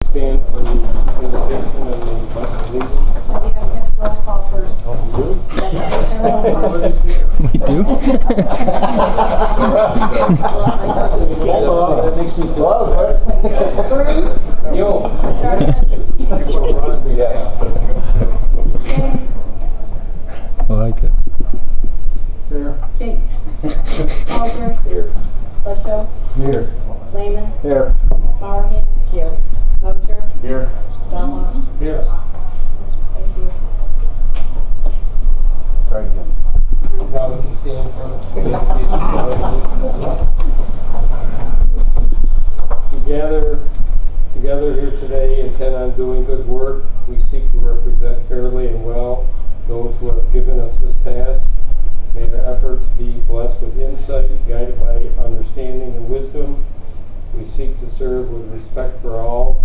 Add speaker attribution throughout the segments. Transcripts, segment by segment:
Speaker 1: stand for the invocation and the pledge of allegiance.
Speaker 2: We have roll call first.
Speaker 3: We do?
Speaker 1: That makes me feel
Speaker 2: Burns.
Speaker 1: Yo.
Speaker 3: I like it.
Speaker 2: King. Halter.
Speaker 4: Here.
Speaker 2: Lesho.
Speaker 4: Here.
Speaker 2: Lehman.
Speaker 4: Here.
Speaker 2: Morahan. Here. Mosher.
Speaker 4: Here.
Speaker 2: Belmont.
Speaker 1: Here.
Speaker 2: Thank you.
Speaker 4: Try again.
Speaker 1: Now we can stand for together here today, intent on doing good work. We seek to represent fairly and well those who have given us this task. May our efforts be blessed with insight, guided by understanding and wisdom. We seek to serve with respect for all.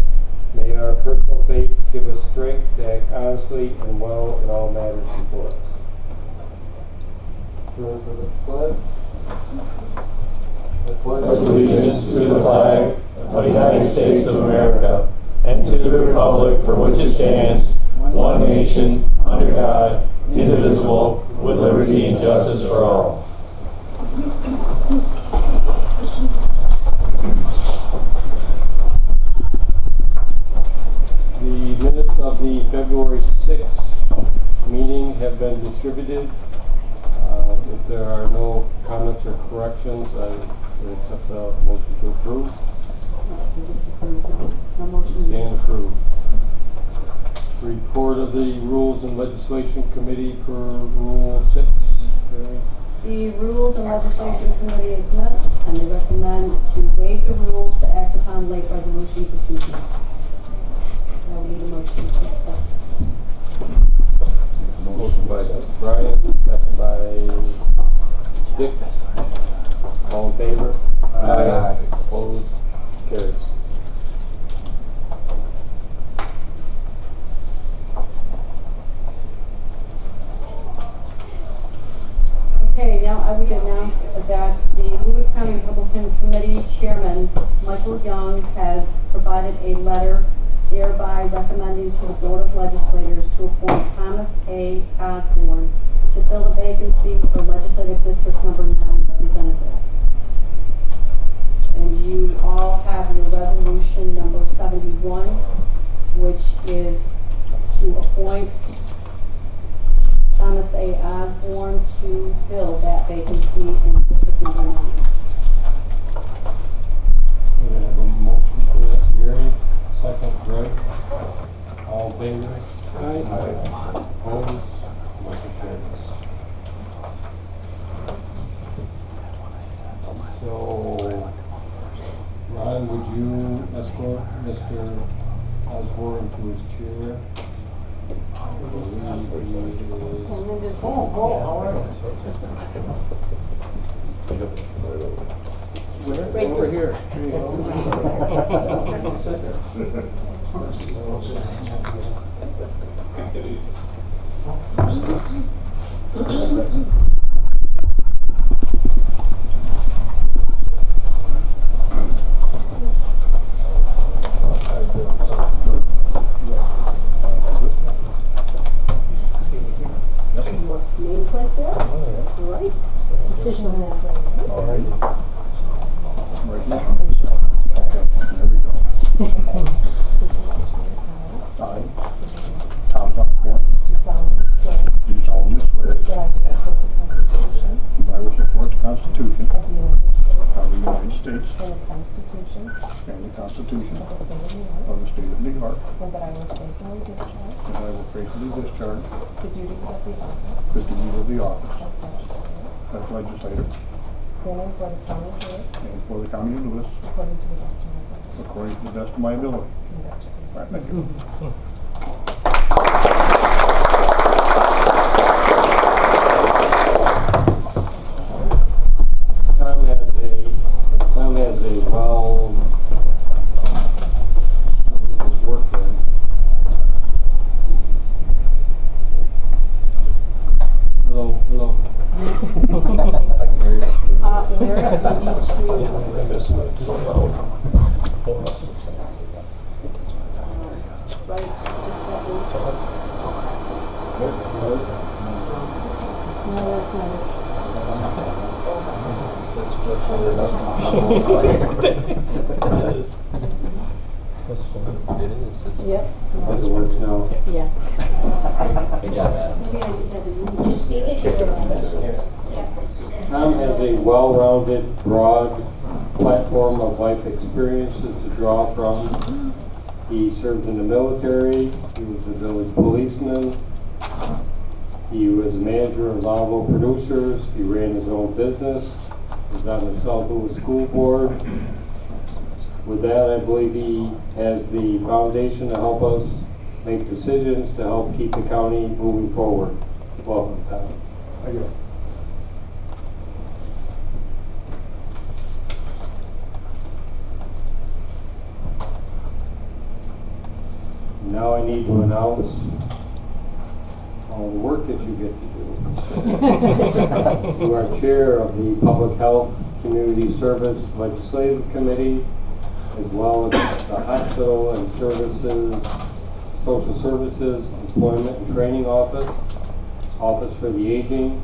Speaker 1: May our personal faiths give us strength to act honestly and well in all matters before us. Turn for the pledge.
Speaker 4: Pledge allegiance to the flag of the United States of America and to the republic for which it stands, one nation, under God, indivisible, with liberty and justice for all.
Speaker 1: The minutes of the February 6th meeting have been distributed. If there are no comments or corrections, I would accept the motion to approve.
Speaker 2: Just approved. No motion.
Speaker 1: Stand approved. Report of the Rules and Legislation Committee per Rule 6. Carrie?
Speaker 2: The Rules and Legislation Committee is met, and they recommend to waive the rules to act upon late resolutions this evening. I will need a motion to accept.
Speaker 1: Motion by Brian, second by Dick. All in favor?
Speaker 4: Aye.
Speaker 1: Opposed? Carries.
Speaker 2: Okay, now I would announce that the Lewis County Republican Committee Chairman, Michael Young, has provided a letter thereby recommending to the Board of Legislators to appoint Thomas A. Osborne to fill a vacancy for Legislative District Number 9 representative. And you all have your resolution number 71, which is to appoint Thomas A. Osborne to fill that vacancy in District Number 9.
Speaker 1: We have a motion for this, Gary. Second, Greg. All in favor? Aye. Opposed? Motion carries. So, Ron, would you escort Mr. Osborne to his chair?
Speaker 2: Right
Speaker 1: Over here.
Speaker 2: Nameplate there? All right. Official has it.
Speaker 4: All right. Right now. There we go. I, Thomas Osborne,
Speaker 5: Do solemnly swear
Speaker 4: do solemnly swear
Speaker 5: that I will support the Constitution
Speaker 4: that I will support the Constitution
Speaker 5: of the United States
Speaker 4: of the United States
Speaker 5: and the Constitution
Speaker 4: and the Constitution
Speaker 5: of the State of New York,
Speaker 4: of the State of New York,
Speaker 5: and that I will faithfully discharge
Speaker 4: and I will faithfully discharge
Speaker 5: the duties of the office
Speaker 4: the duties of the office
Speaker 5: as legislator
Speaker 4: as legislator
Speaker 5: in and for the county of Lewis
Speaker 4: and for the county of Lewis
Speaker 5: according to the best of my ability.
Speaker 4: according to the best of my ability.
Speaker 5: Congratulations.
Speaker 4: All right, thank you.
Speaker 1: Tom has a well, his work done. Hello.
Speaker 2: Mary, you need to right? Just what we- No, that's not it.
Speaker 3: That's fine.
Speaker 4: It is. It's
Speaker 2: Yep.
Speaker 1: As it works now.
Speaker 2: Yeah.
Speaker 4: good job.
Speaker 2: Maybe I just had to just speak it.
Speaker 1: Tom has a well-rounded, broad platform of life experiences to draw from. He served in the military, he was a village policeman, he was a manager of Volvo Producers, he ran his own business, was on the South Louis School Board. With that, I believe he has the foundation to help us make decisions to help keep the county moving forward. Welcome, Tom. Thank you. Now I need to announce all the work that you get to do. You are chair of the Public Health Community Service Legislative Committee, as well as the Hospital and Services, Social Services, Employment and Training Office, Office for the Aging,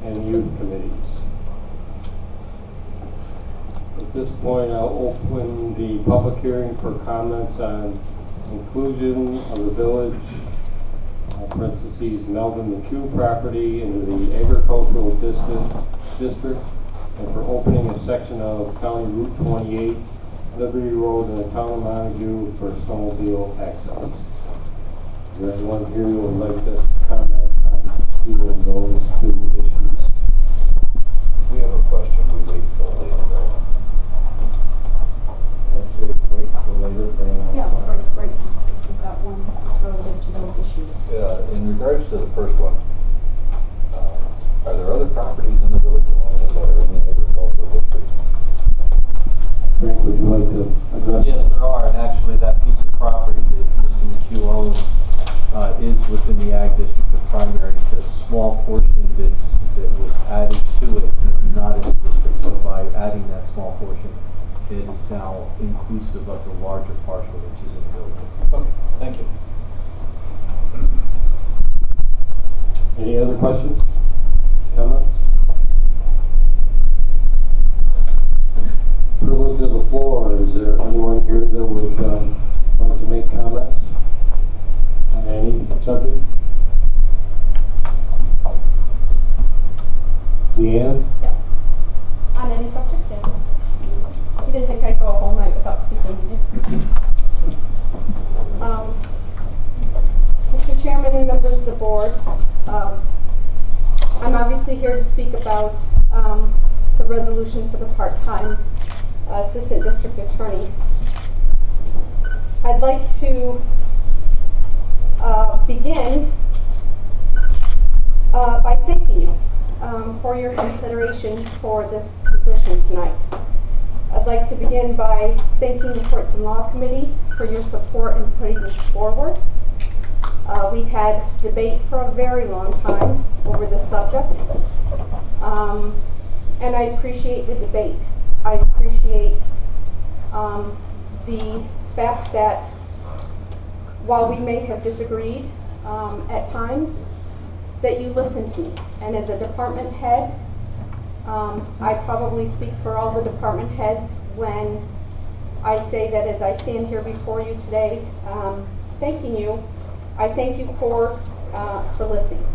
Speaker 1: and Youth Committees. At this point, I'll open the public hearing for comments on inclusion of the village, parentheses, Melvin McHugh property into the agricultural district, and for opening a section of County Route 28, Liberty Road in the town of Montague for snowmobile access. Is there anyone here who would like to comment on either of those two issues?
Speaker 5: If we have a question, we wait till later, right?
Speaker 1: I'd say wait for later.
Speaker 2: Yeah, right. We've got one relative to those issues.
Speaker 5: In regards to the first one, are there other properties in the village of London that are in the agricultural district?
Speaker 1: Frank, would you like to address?
Speaker 6: Yes, there are, and actually that piece of property that Mr. McHugh owns is within the ag district of primary. The small portion that was added to it is not in the district, so by adding that small portion, it is now inclusive of the larger partial which is in the village.
Speaker 5: Okay, thank you.
Speaker 1: Any other questions? Comments? Privilege of the floor. Is there anyone here that would like to make comments on any subject? Leanne?
Speaker 7: Yes. On any subject, yes. You didn't think I'd go a whole night without speaking, did you? Mr. Chairman and members of the board, I'm obviously here to speak about the resolution for the part-time assistant district attorney. I'd like to begin by thanking you for your consideration for this position tonight. I'd like to begin by thanking the Courts and Law Committee for your support in putting this forward. We had debate for a very long time over this subject, and I appreciate the debate. I appreciate the fact that while we may have disagreed at times, that you listened to me. And as a department head, I probably speak for all the department heads when I say that as I stand here before you today, thanking you, I thank you for listening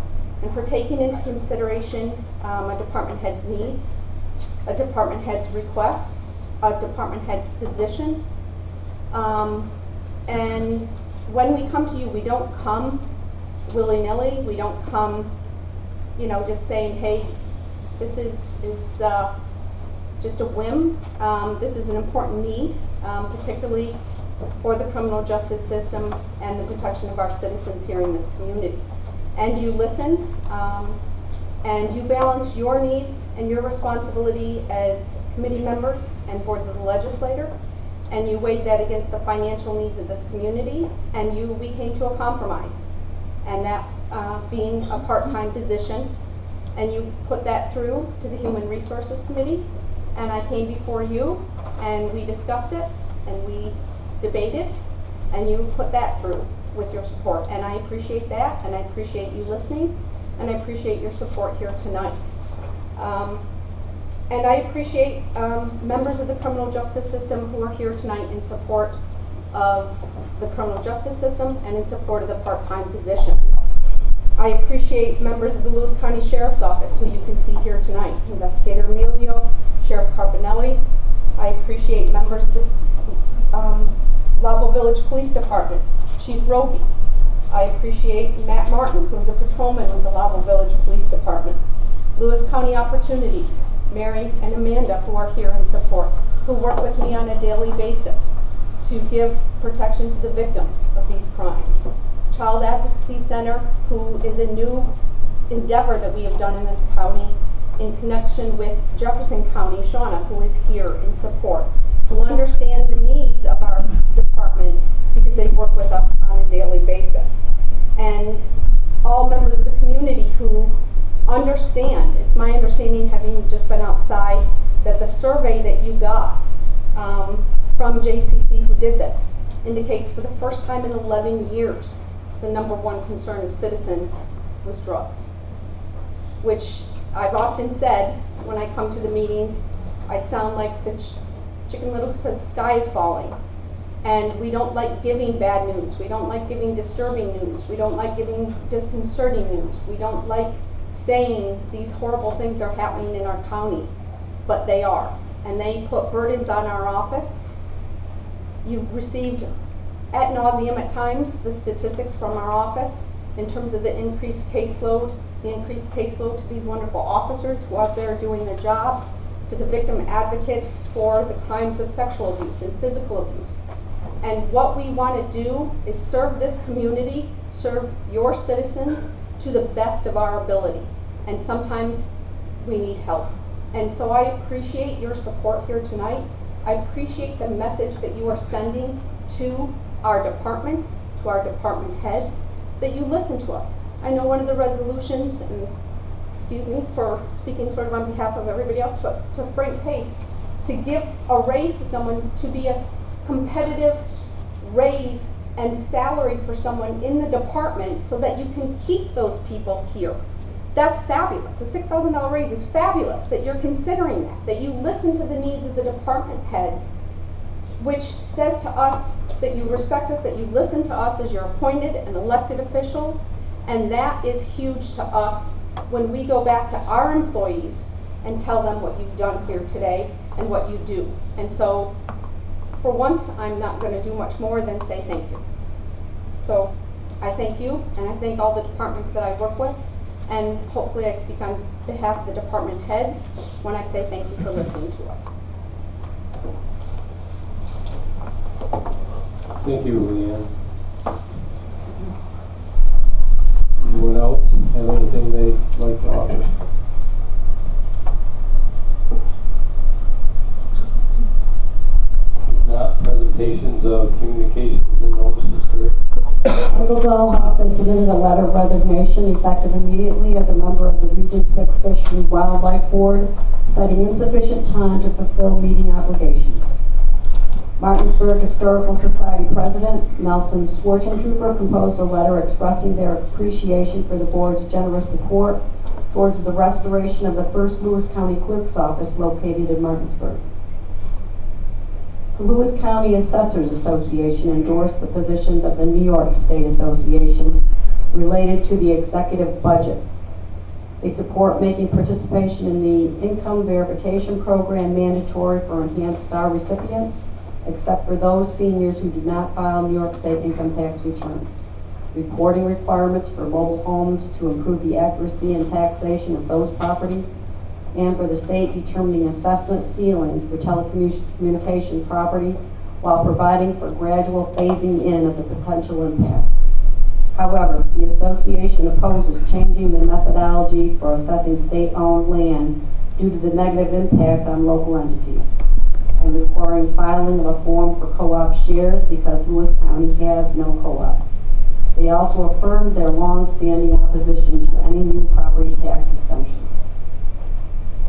Speaker 7: and for taking into consideration a department head's needs, a department head's requests, a department head's position. And when we come to you, we don't come willy-nilly. We don't come, just saying, hey, this is just a whim. This is an important need, particularly for the criminal justice system and the protection of our citizens here in this community. And you listened, and you balanced your needs and your responsibility as committee members and boards of the legislator, and you weighed that against the financial needs of this community, and we came to a compromise. And that being a part-time position, and you put that through to the Human Resources Committee, and I came before you, and we discussed it, and we debated, and you put that through with your support. And I appreciate that, and I appreciate you listening, and I appreciate your support here tonight. And I appreciate members of the criminal justice system who are here tonight in support of the criminal justice system and in support of the part-time position. I appreciate members of the Lewis County Sheriff's Office who you can see here tonight, Investigator Emilio, Sheriff Carpinelli. I appreciate members of the Level Village Police Department, Chief Rogie. I appreciate Matt Martin, who's a patrolman with the Level Village Police Department. Lewis County Opportunities, Mary and Amanda, who are here in support, who work with me on a daily basis to give protection to the victims of these crimes. Child Advocacy Center, who is a new endeavor that we have done in this county in connection with Jefferson County, Shauna, who is here in support, who understand the needs of our department because they work with us on a daily basis. And all members of the community who understand, it's my understanding, having just been outside, that the survey that you got from JCC who did this indicates for the first time in 11 years, the #1 concern of citizens was drugs. Which I've often said when I come to the meetings, I sound like the Chicken Little says the sky is falling. And we don't like giving bad news. We don't like giving disturbing news. We don't like giving disconcerting news. We don't like saying these horrible things are happening in our county, but they are. And they put burdens on our office. You've received ad nauseum at times the statistics from our office in terms of the increased caseload to these wonderful officers who are out there doing their jobs, to the victim advocates for the crimes of sexual abuse and physical abuse. And what we want to do is serve this community, serve your citizens to the best of our ability. And sometimes we need help. And so I appreciate your support here tonight. I appreciate the message that you are sending to our departments, to our department heads, that you listen to us. I know one of the resolutions, and excuse me for speaking sort of on behalf of everybody else, but to Frank Pace, to give a raise to someone, to be a competitive raise and salary for someone in the department so that you can keep those people here. That's fabulous. A $6,000 raise is fabulous that you're considering that you listen to the needs of the department heads, which says to us that you respect us, that you listen to us as your appointed and elected officials, and that is huge to us when we go back to our employees and tell them what you've done here today and what you do. And so, for once, I'm not going to do much more than say thank you. So, I thank you, and I thank all the departments that I work with, and hopefully I speak on behalf of the department heads when I say thank you for listening to us.
Speaker 1: Thank you, Leanne. Anyone else have anything they'd like to offer? If not, presentations of communications and notices to
Speaker 2: Michael Delhoff has submitted a letter of resignation effective immediately as a member of the Region 6 Fish and Wildlife Board, citing insufficient time to fulfill meeting obligations. Martinsburg Historical Society President Nelson Schwarzentrooper composed a letter expressing their appreciation for the board's generous support towards the restoration of the first Lewis County Clerk's Office located in Martinsburg. The Lewis County Assessors Association endorsed the positions of the New York State Association related to the executive budget. They support making participation in the income verification program mandatory for enhanced star recipients, except for those seniors who do not file New York State income tax returns. Reporting requirements for mobile homes to improve the accuracy and taxation of those properties, and for the state determining assessment ceilings for telecommunication property while providing for gradual phasing in of the potential impact. However, the association opposes changing the methodology for assessing state-owned land due to the negative impact on local entities, and requiring filing of a form for co-op shares because Lewis County has no co-ops. They also affirmed their long-standing opposition to any new property tax exemptions.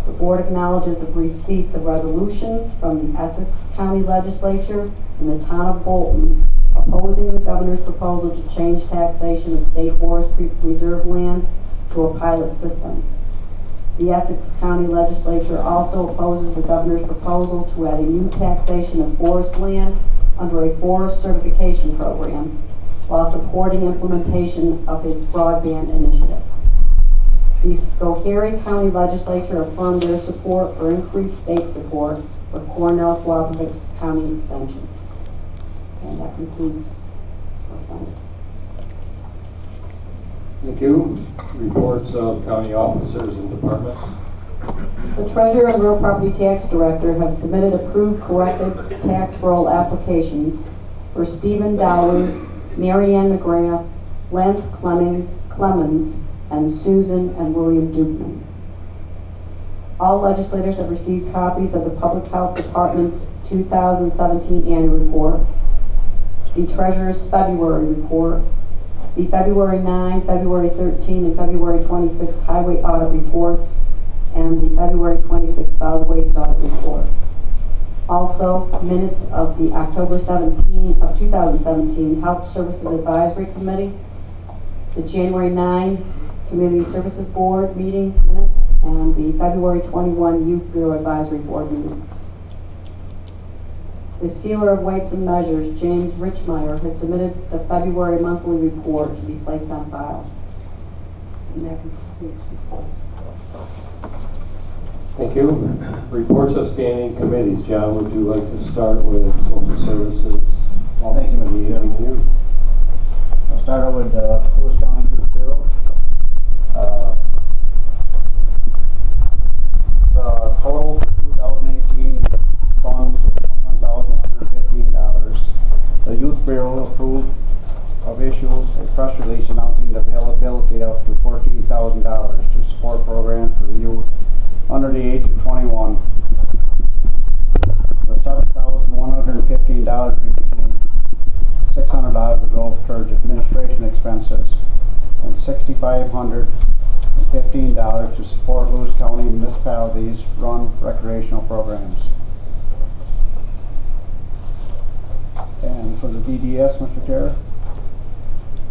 Speaker 2: The board acknowledges the receipts of resolutions from the Essex County Legislature and the town of Bolton opposing the governor's proposal to change taxation of state forest reserve lands to a pilot system. The Essex County Legislature also opposes the governor's proposal to add a new taxation of forest land under a forest certification program, while supporting implementation of his broadband initiative. The Schoharie County Legislature affirmed their support for increased state support for Cornell Cooperative County extensions. And that concludes correspondence.
Speaker 1: Thank you. Reports of county officers and departments.
Speaker 2: The Treasurer and Real Property Tax Director have submitted approved corrected tax roll applications for Stephen Dowling, Marianne McGrath, Lance Clemens, and Susan and William Dukeman. All legislators have received copies of the Public Health Department's 2017 annual report, the Treasurer's February report, the February 9, February 13, and February 26 highway audit reports, and the February 26 solid waste audit report. Also, minutes of the October 17 of 2017 Health Services Advisory Committee, the January 9 Community Services Board meeting minutes, and the February 21 Youth Bureau Advisory Board meeting. The Sealer of Weights and Measures, James Richmeyer, has submitted the February monthly report to be placed on file. And that concludes reports.
Speaker 1: Thank you. Reports of standing committees. John, would you like to start with Social Services?
Speaker 8: Thank you,
Speaker 1: Aging Youth?
Speaker 8: I'll start out with Lewis County Youth Bureau. The total for 2018 funds are $21,115. The Youth Bureau approved of issue a press release announcing the availability of up to $14,000 to support programs for the youth under the age of 21. The $7,115 remaining, $600 would go towards administration expenses, and $6,515 to support Lewis County municipalities run recreational programs. And for the DDS, Mr. Chair,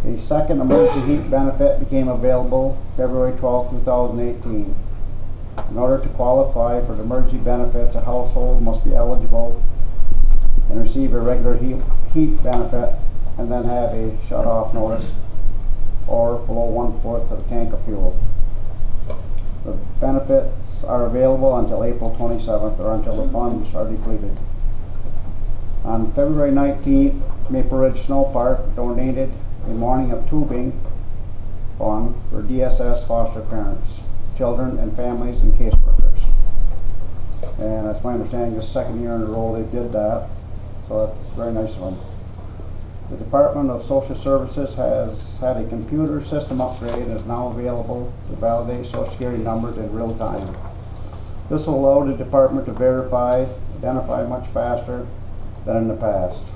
Speaker 8: a second emergency heat benefit became available February 12, 2018. In order to qualify for the emergency benefits, a household must be eligible and receive a regular heat benefit and then have a shut-off notice or below 1/4 of a tank of fuel. The benefits are available until April 27th or until the funds are depleted. On February 19th, Maple Ridge Snow Park donated a morning of tubing fund for DSS foster parents, children and families and caseworkers. And that's my understanding, the second year in a row they did that, so that's very nice of them. The Department of Social Services has had a computer system upgrade and is now available to validate Social Security numbers in real time. This will allow the department to identify much faster than in the past.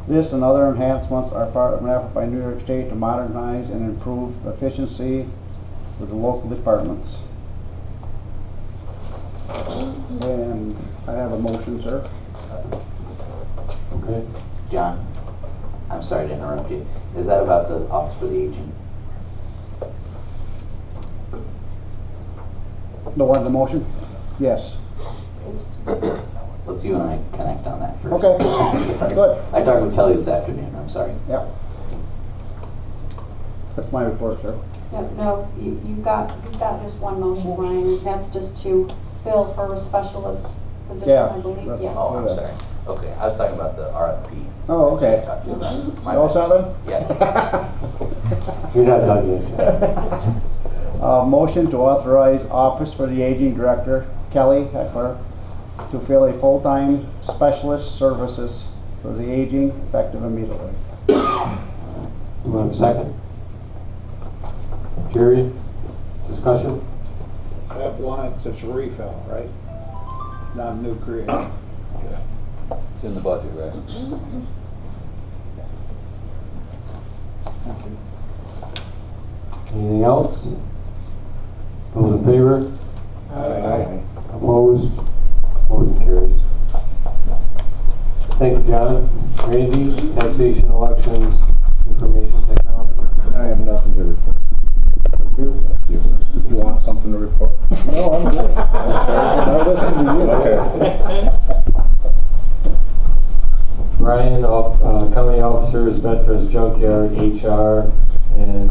Speaker 8: This and other enhancements are part of an effort by New York State to modernize and improve efficiency with the local departments. And I have a motion, sir.
Speaker 1: Okay.
Speaker 9: John, I'm sorry to interrupt you. Is that about the Office for the Aging?
Speaker 8: The one, the motion? Yes.
Speaker 9: Let's you and I connect on that first.
Speaker 8: Okay,
Speaker 9: Sorry.
Speaker 8: good.
Speaker 9: I talked with Kelly this afternoon, I'm sorry.
Speaker 8: Yep. That's my report, sir.
Speaker 2: No, you've got just one motion, Brian. That's just to fill her specialist position,
Speaker 8: Yeah.
Speaker 2: I believe.
Speaker 8: That's-
Speaker 2: Yes.
Speaker 9: Oh, I'm sorry. Okay, I was talking about the RFP.
Speaker 8: Oh, okay.
Speaker 9: Talked to you about. My
Speaker 8: You all
Speaker 9: bad.
Speaker 8: set then?
Speaker 9: Yeah.
Speaker 1: You're not done yet.
Speaker 8: Motion to authorize Office for the Aging Director, Kelly Heckler, to fill a full-time specialist services for the aging effective immediately.
Speaker 1: You want a second? Jerry, discussion?
Speaker 10: I have one, it's a refill, right? Not a new creation. Okay.
Speaker 5: It's in the budget, right?
Speaker 1: Anything else? Those in favor?
Speaker 10: Aye.
Speaker 1: Opposed? Motion carries. Thank you, John. Randy, taxation, elections, information technology.
Speaker 10: I have nothing to report.
Speaker 1: Thank you.
Speaker 10: You want something to report?
Speaker 8: No, I'm good.
Speaker 10: I'll listen to you. Okay.
Speaker 1: Brian, county officers, veterans, junkyard, HR, and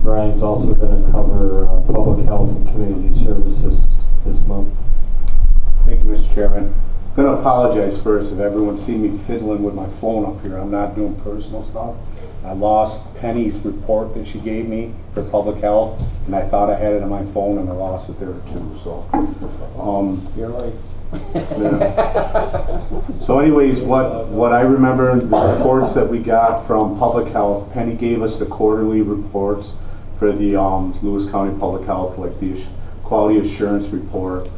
Speaker 1: Brian's also going to cover public health and community services this month.
Speaker 11: Thank you, Mr. Chairman. I'm going to apologize first if everyone see me fiddling with my phone up here. I'm not doing personal stuff. I lost Penny's report that she gave me for public health, and I thought I had it on my phone, and I lost it there too. So,
Speaker 1: Your life.
Speaker 11: yeah. So anyways, what I remember, the reports that we got from public health, Penny gave us the quarterly reports for the Lewis County Public Health, like the quality assurance report,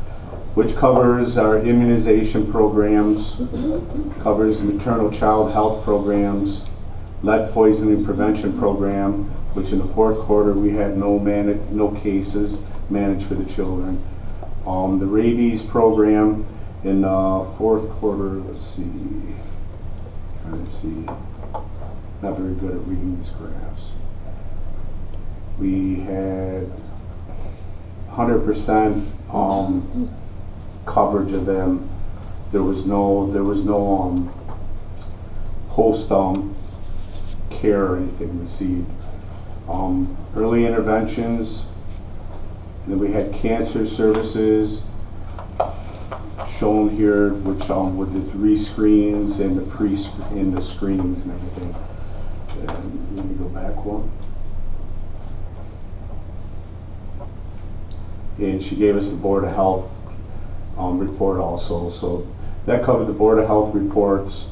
Speaker 11: which covers our immunization programs, covers maternal child health programs, lead poisoning prevention program, which in the fourth quarter we had no cases managed for the children. The rabies program in the fourth quarter, let's see, trying to see, not very good at reading these graphs. We had 100% coverage of them. There was no post care or anything received. Early interventions, and then we had cancer services shown here, which with the 3 screens and the screenings and everything. And let me go back one. And she gave us the Board of Health report also. So that covered the Board of Health reports,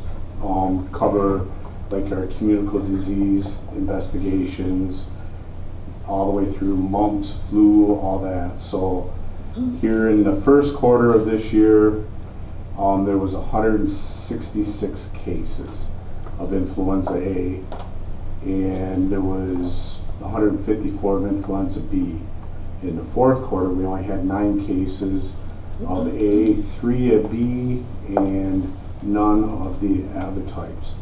Speaker 11: cover like our communicable disease investigations, all the way through mumps, flu, all that. So here in the first quarter of this year, there was 166 cases of influenza A, and there was 154 of influenza B. In the fourth quarter, we only had 9 cases of A, 3 of B, and none of the other types.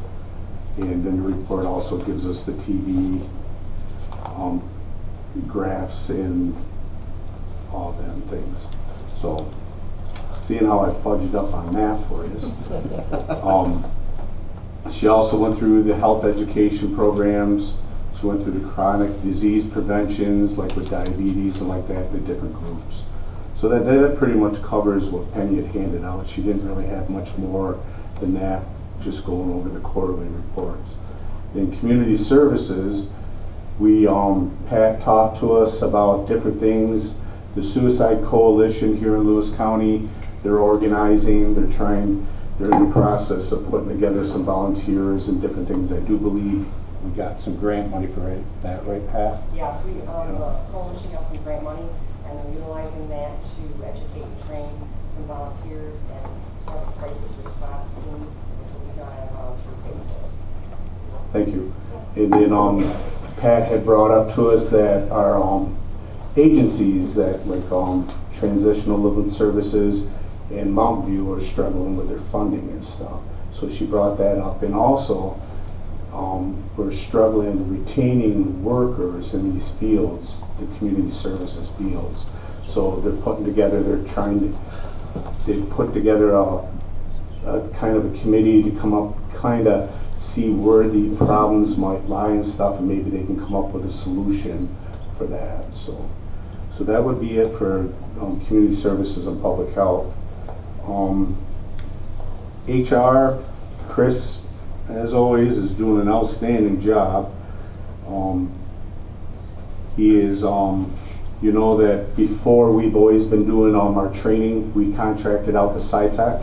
Speaker 11: And then the report also gives us the TB graphs and all them things. So, seeing how I fudged up on that for you. She also went through the health education programs. She went through the chronic disease preventions, like with diabetes and like that, the different groups. So that pretty much covers what Penny had handed out. She didn't really have much more than that, just going over the quarterly reports. In community services, Pat talked to us about different things. The Suicide Coalition here in Lewis County, they're organizing, they're in the process of putting together some volunteers and different things. I do believe we got some grant money for that, right, Pat?
Speaker 12: Yes, the coalition got some grant money, and they're utilizing that to educate and train some volunteers and have a crisis response team, which will be done on a volunteer basis.
Speaker 11: Thank you. And then Pat had brought up to us that our agencies that like Transitional Living Services and Mountain View are struggling with their funding and stuff. So she brought that up, and also we're struggling retaining workers in these fields, the community services fields. So they're putting together, they put together a kind of a committee to come up, kind of see where the problems might lie and stuff, and maybe they can come up with a solution for that. So that would be it for community services and public health. HR, Chris, as always, is doing an outstanding job. He is, you know that before we've always been doing our training, we contracted out to SciTech.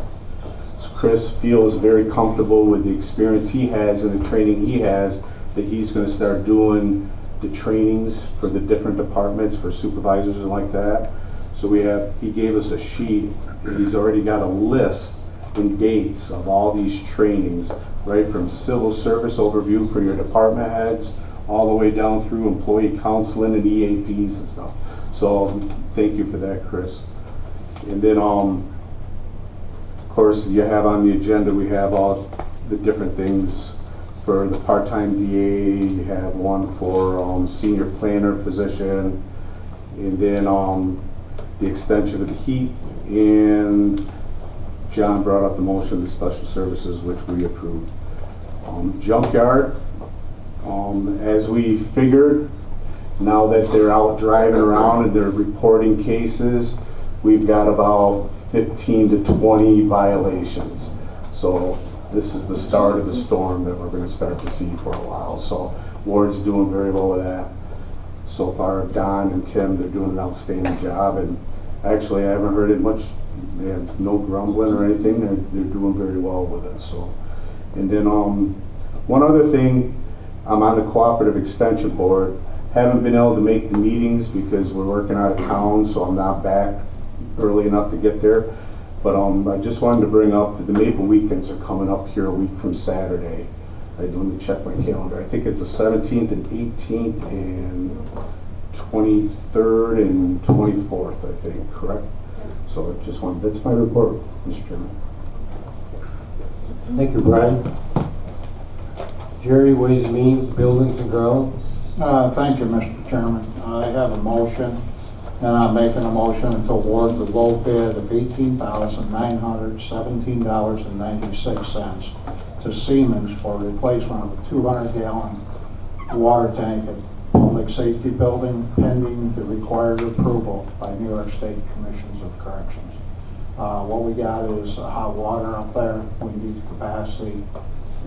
Speaker 11: So Chris feels very comfortable with the experience he has and the training he has, that he's going to start doing the trainings for the different departments for supervisors and like that. So he gave us a sheet, and he's already got a list and dates of all these trainings, right from civil service overview for your department heads, all the way down through employee counseling and EAPs and stuff. So thank you for that, Chris. And then of course you have on the agenda, we have all the different things. For the part-time DA, you have one for senior planner position, and then the extension of the heat, and John brought up the motion of the special services, which we approved. Junkyard, as we figured, now that they're out driving around and they're reporting cases, we've got about 15 to 20 violations. So this is the start of the storm that we're going to start to see for a while. So Ward's doing very well with that. So far, Don and Tim, they're doing an outstanding job, and actually I haven't heard it much. They have no grumbling or anything. They're doing very well with it. So, and then one other thing, I'm on the Cooperative Extension Board. Haven't been able to make the meetings because we're working out of town, so I'm not back early enough to get there. But I just wanted to bring up that the Maple Weekends are coming up here a week from Saturday. Let me check my calendar. I think it's the 17th and 18th and 23rd and 24th, I think, correct? So I just wanted, that's my report, Mr. Chairman.
Speaker 1: Thank you, Brian. Jerry, Ways and Means, Buildings and Grounds.
Speaker 10: Thank you, Mr. Chairman. I have a motion, and I'm making a motion to award the low bid of $18,917.96 to Siemens for replacement of a 200-gallon water tank at Public Safety Building, pending the required approval by New York State Commissions of Corrections. What we got is hot water up there. We need capacity,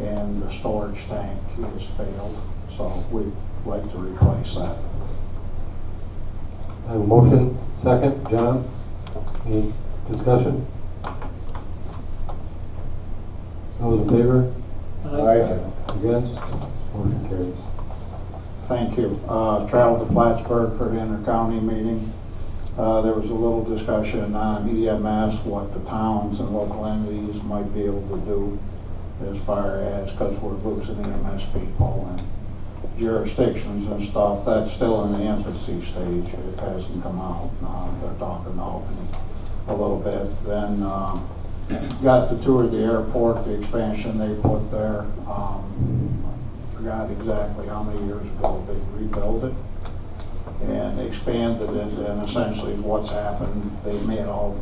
Speaker 10: and the storage tank is failed, so we'd like to replace that.
Speaker 1: I have a motion. Second, John. Any discussion? Those in favor?
Speaker 10: Aye.
Speaker 1: Against? Motion carries.
Speaker 10: Thank you. Traveled to Plattsburgh for the inter-county meeting. There was a little discussion on EMS, what the towns and local entities might be able to do as far as, because we're losing EMS people and jurisdictions and stuff. That's still in the infancy stage. It hasn't come out. They're talking to Albany a little bit. Then got to tour the airport, the expansion they put there. Forgot exactly how many years ago they rebuilt it and expanded it, and essentially what's happened, they've met all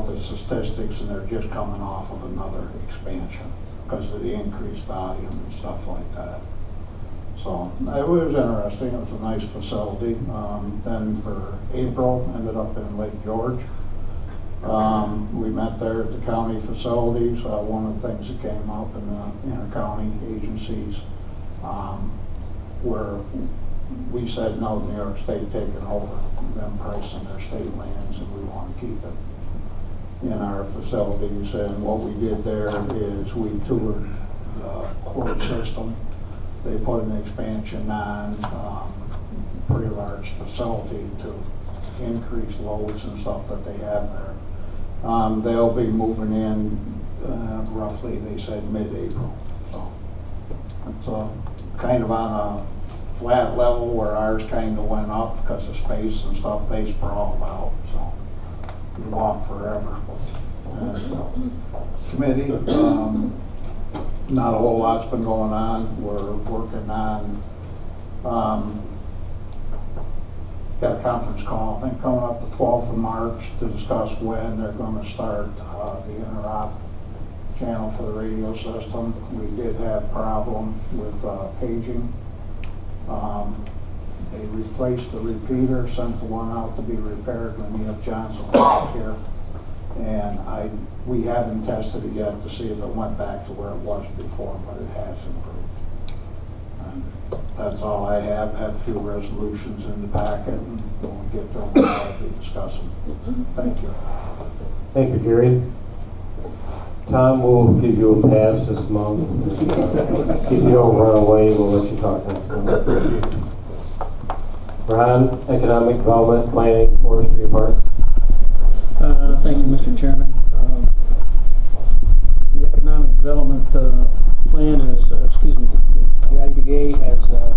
Speaker 10: the statistics, and they're just coming off of another expansion because of the increased volume and stuff like that. So it was interesting. It was a nice facility. Then for April, ended up in Lake George. We met there at the county facilities. One of the things that came up in the inter-county agencies where we said no, New York State taking over them pricing their state lands, and we want to keep it in our facilities. And what we did there is we toured the court system. They put an expansion on, pretty large facility to increase loads and stuff that they have there. They'll be moving in roughly, they said, mid-April. So it's kind of on a flat level where ours kind of went up because of space and stuff. They sprawled out, so you walk forever. And committee, not a whole lot's been going on. We're working on, got a conference call, I think coming up the 12th of March to discuss when they're going to start the interop channel for the radio system. We did have problem with paging. They replaced the repeater, sent the one out to be repaired when E.F. Johnson was here. And we haven't tested it yet to see if it went back to where it was before, but it has improved. And that's all I have. Have a few resolutions in the packet, and when we get to them, we'll likely discuss them. Thank you.
Speaker 1: Thank you, Jerry. Tom, we'll give you a pass this month. If you don't run away, we'll let you talk next month. Ron, Economic Development, Planning, Forestry, and Parks.
Speaker 13: Thank you, Mr. Chairman. The economic development plan is, the IDA has gone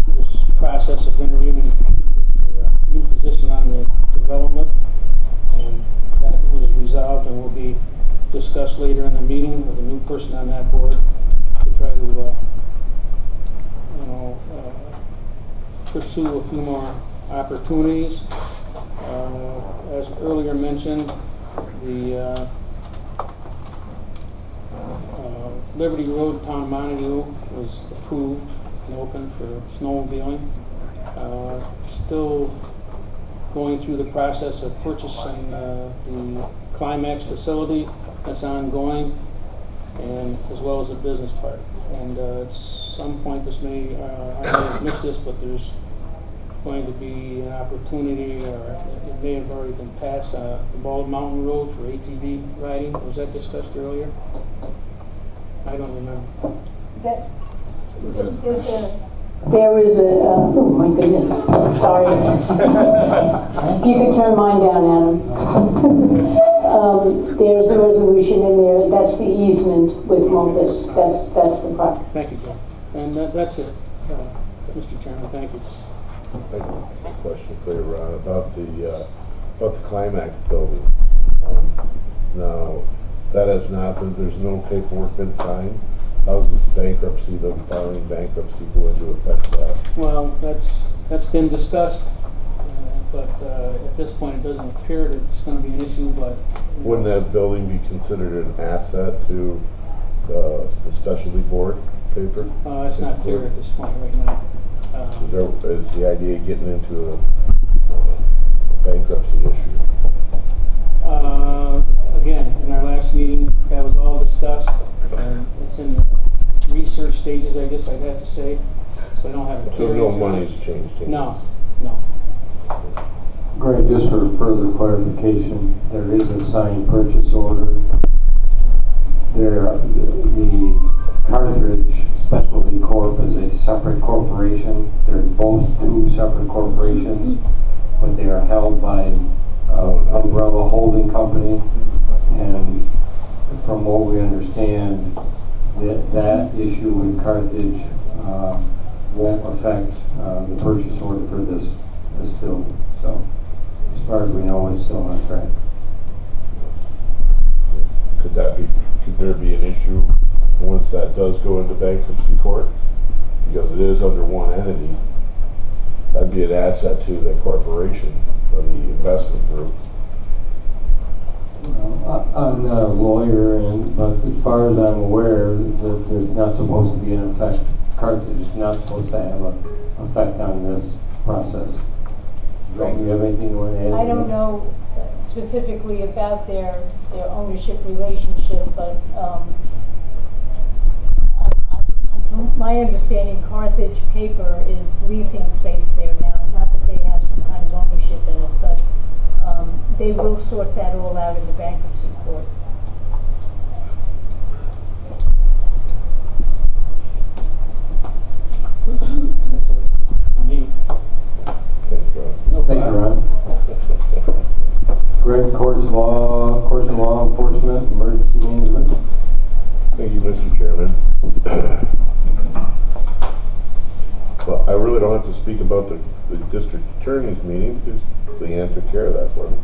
Speaker 13: through this process of interviewing candidates for a new position on the development, and that was resolved and will be discussed later in the meeting. person on that board to try to, pursue a few more opportunities. As earlier mentioned, the Liberty Road, Town of Montague was approved and open for snowmobiling. Still going through the process of purchasing the Climax facility that's ongoing, and as well as a business park. And at some point, this may, I may have missed this, but there's going to be an opportunity, or it may have already been passed, the Bald Mountain Road for ATV riding. Was that discussed earlier? I don't remember.
Speaker 14: There is a, oh my goodness, sorry. If you could turn mine down, Adam. There's a resolution in there, that's the easement with Momus, that's the project.
Speaker 13: Thank you, Joe. And that's it, Mr. Chairman, thank you.
Speaker 15: Question for you, Ron, about the Climax building. Now, that has not been, there's no paperwork been signed. How's this bankruptcy, the filing bankruptcy going to affect that?
Speaker 13: Well, that's been discussed, but at this point, it doesn't appear that it's going to be an issue, but...
Speaker 15: Wouldn't that building be considered an asset to the specialty board paper?
Speaker 13: It's not clear at this point right now.
Speaker 15: Is the idea getting into a bankruptcy issue?
Speaker 13: Again, in our last meeting, that was all discussed. It's in the research stages, I guess I'd have to say. So I don't have a
Speaker 15: So no money's changed hands?
Speaker 13: No, no.
Speaker 1: Greg, just for further clarification, there is a signed purchase order. The Carthage Specialty Corp is a separate corporation. They're both two separate corporations, but they are held by Umbrella Holding Company. And from what we understand, that issue with Carthage won't affect the purchase order for this building. So, as far as we know, it's still on track.
Speaker 15: Could there be an issue once that does go into bankruptcy court? Because it is under one entity. That'd be an asset to the corporation or the investment group.
Speaker 1: I'm not a lawyer, but as far as I'm aware, that there's not supposed to be an effect. Carthage is not supposed to have an effect on this process. Do you have anything you want to add?
Speaker 14: I don't know specifically about their ownership relationship, but from my understanding, Carthage Paper is leasing space there now. Not that they have some kind of ownership in it, but they will sort that all out in the bankruptcy court.
Speaker 13: That's me.
Speaker 15: Thanks, Ron.
Speaker 13: No
Speaker 1: Thank you,
Speaker 13: problem.
Speaker 1: Ron. Greg, course of law enforcement, emergency management.
Speaker 15: Thank you, Mr. Chairman. Well, I really don't have to speak about the district attorney's meeting because Leanne took care of that for me.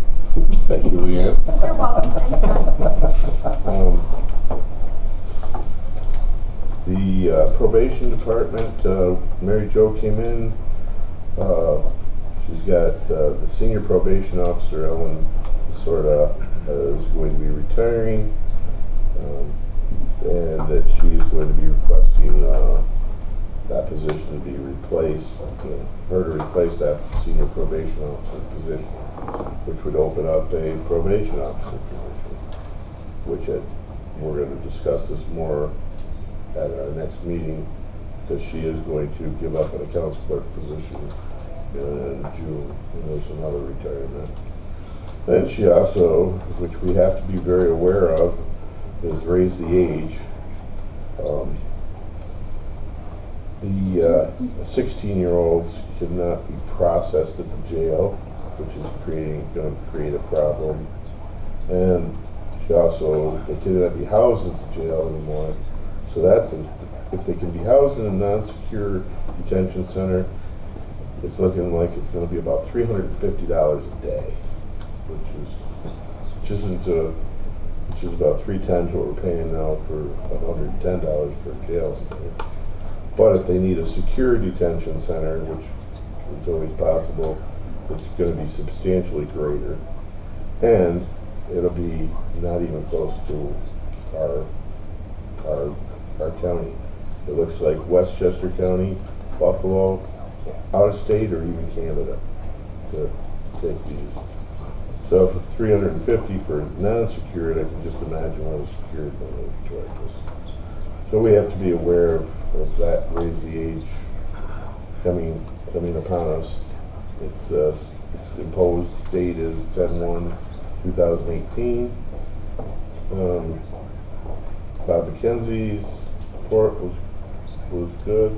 Speaker 15: Thank you, Leanne.
Speaker 7: You're welcome.
Speaker 15: The probation department, Mary Jo came in. She's got the senior probation officer, Ellen, is going to be retiring, and that she's going to be requesting that position to be replaced, her to replace that senior probation officer position, which would open up a probation officer position, which we're going to discuss this more at our next meeting, because she is going to give up an accounts clerk position in June, and there's another retirement. And she also, which we have to be very aware of, is raise the age. The 16-year-olds cannot be processed at the jail, which is going to create a problem. And she also, they cannot be housed at the jail anymore. So that's, if they can be housed in a non-secure detention center, it's looking like it's going to be about $350 a day, which isn't which is about 3 times what we're paying now for $110 for jail. But if they need a secure detention center, which is always possible, it's going to be substantially greater. And it'll be not even close to our county. It looks like Westchester County, Buffalo, out of state, or even Canada to take these. So for $350 for non-secured, I can just imagine what a secured one would charge us. So we have to be aware of that, raise the age coming upon us. It's imposed date is 10/1/2018. Bob McKenzie's report was good.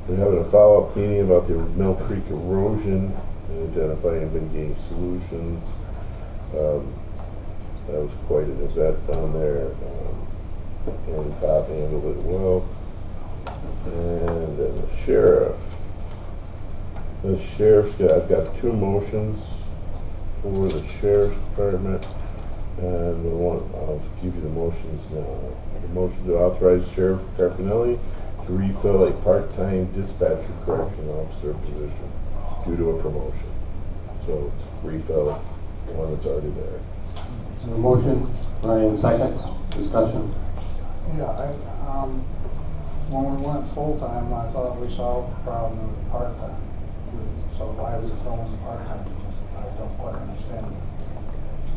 Speaker 15: We're having a follow-up meeting about the Mill Creek erosion and identifying and mitigating solutions. That was quite an event down there, and Bob handled it well. And then the sheriff. I've got 2 motions for the sheriff's department, and I'll give you the motions now. The motion to authorize Sheriff Carpinelli to refill a part-time dispatcher correction officer position due to a promotion. So refill the one that's already there.
Speaker 1: So motion, Ryan, second. Discussion.
Speaker 10: Yeah, when we went full-time, I thought we solved the problem of part-time. So why are we throwing the part-time? I don't quite understand that.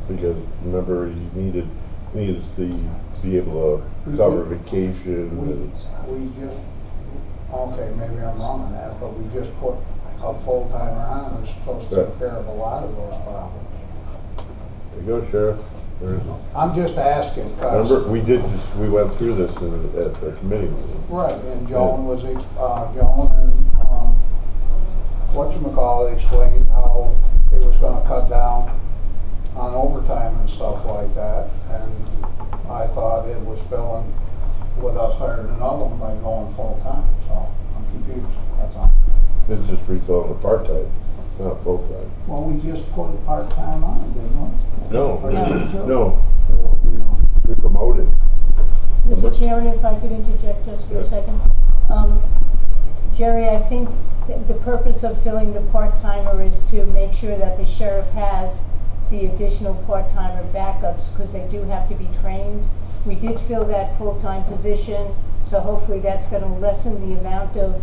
Speaker 15: Because remember, you needed to be able to cover vacation.
Speaker 10: We just, okay, maybe I'm wrong on that, but we just put a full-timer on who's supposed to take care of a lot of those problems.
Speaker 15: There you go, Sheriff. Where is it?
Speaker 10: I'm just asking, cause.
Speaker 15: Remember, we went through this at the committee meeting.
Speaker 10: Right, and Joan and, whatchamacallit explained how it was gonna cut down on overtime and stuff like that, and I thought it was filling with us hiring another one by going full-time, so I'm confused, that's all.
Speaker 15: It's just refilling the part-time, not full-time.
Speaker 10: Well, we just put a part-time on, didn't we?
Speaker 15: No,
Speaker 10: Or did we do?
Speaker 15: no, we promoted.
Speaker 14: Mr. Chairman, if I could interject just for a second. Jerry, I think the purpose of filling the part-timer is to make sure that the sheriff has the additional part-timer backups, because they do have to be trained. We did fill that full-time position, so hopefully that's going to lessen the amount of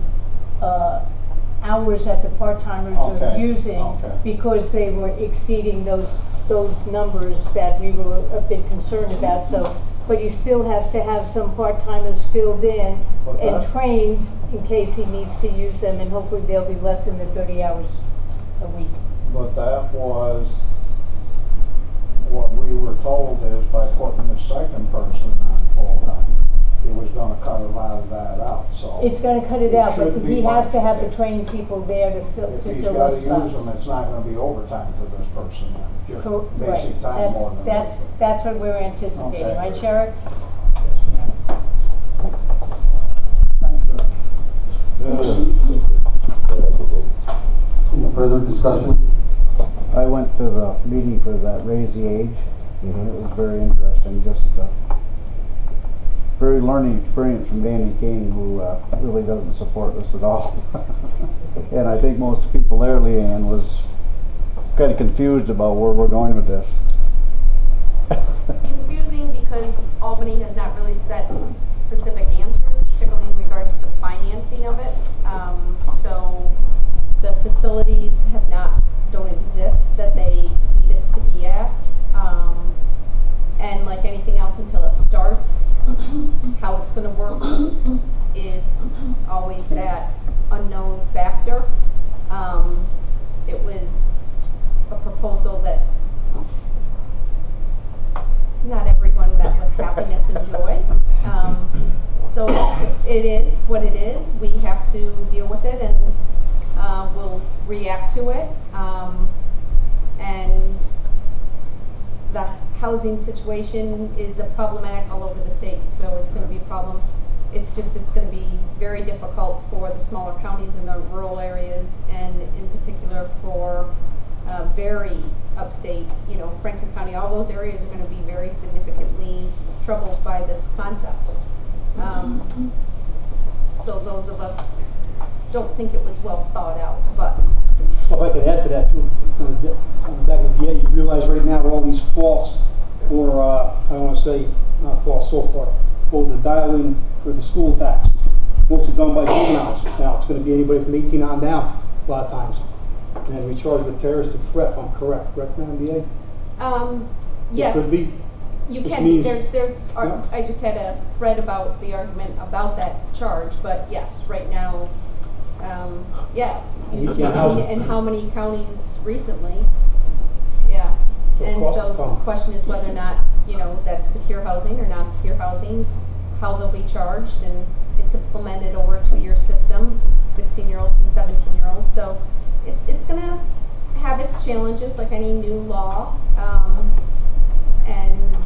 Speaker 14: hours that the part-timers are using, because they were exceeding those numbers that we were a bit concerned about. So, but he still has to have some part-timers filled in and trained in case he needs to use them, and hopefully they'll be less than the 30 hours a week.
Speaker 10: But that was what we were told, is by putting the second person on full-time, it was gonna cut a lot of that out, so.
Speaker 14: It's gonna cut it out, but he has to have the trained people there to fill those spots.
Speaker 10: If he's gotta use them, it's not gonna be overtime for this person then, just basic time more than.
Speaker 14: That's what we're anticipating, right, Sheriff?
Speaker 10: Thank you.
Speaker 1: Any further discussion?
Speaker 8: I went to the meeting for that raise the age. It was very interesting, just very learning experience from Danny King, who really doesn't support us at all. And I think most people there, Leanne, was kind of confused about where we're going with this.
Speaker 7: Confusing because Albany has not really set specific answers, particularly in regard to the financing of it. So the facilities don't exist that they need us to be at. And like anything else, until it starts, how it's going to work is always that unknown factor. It was a proposal that not everyone met with happiness and joy. So it is what it is. We have to deal with it, and we'll react to it. And the housing situation is problematic all over the state, so it's going to be a problem. It's going to be very difficult for the smaller counties in the rural areas, and in particular for very upstate, Franklin County, all those areas are going to be very significantly troubled by this concept. So those of us don't think it was well thought out, but.
Speaker 16: Well, if I could add to that too, on the back of the VA, you realize right now all these false, or I don't want to say not false so far, the dial-in for the school tax, mostly done by juveniles. Now it's going to be anybody from 18 on down a lot of times, and then we charge with terroristic threat. If I'm correct, Madam VA?
Speaker 7: Yes.
Speaker 16: It could be.
Speaker 7: You
Speaker 16: Which
Speaker 7: can,
Speaker 16: means-
Speaker 7: there's,
Speaker 16: Yeah.
Speaker 7: I just had a thread about the argument about that charge, but yes, right now, yeah.
Speaker 16: You
Speaker 7: You've
Speaker 16: can't
Speaker 7: seen
Speaker 16: help
Speaker 7: it in how many counties recently, yeah. And
Speaker 16: Across
Speaker 7: so
Speaker 16: the
Speaker 7: the
Speaker 16: country.
Speaker 7: question is whether or not, that's secure housing or not secure housing, how they'll be charged, and it's implemented over a 2-year system, 16-year-olds and 17-year-olds, so it's gonna have its challenges like any new law, and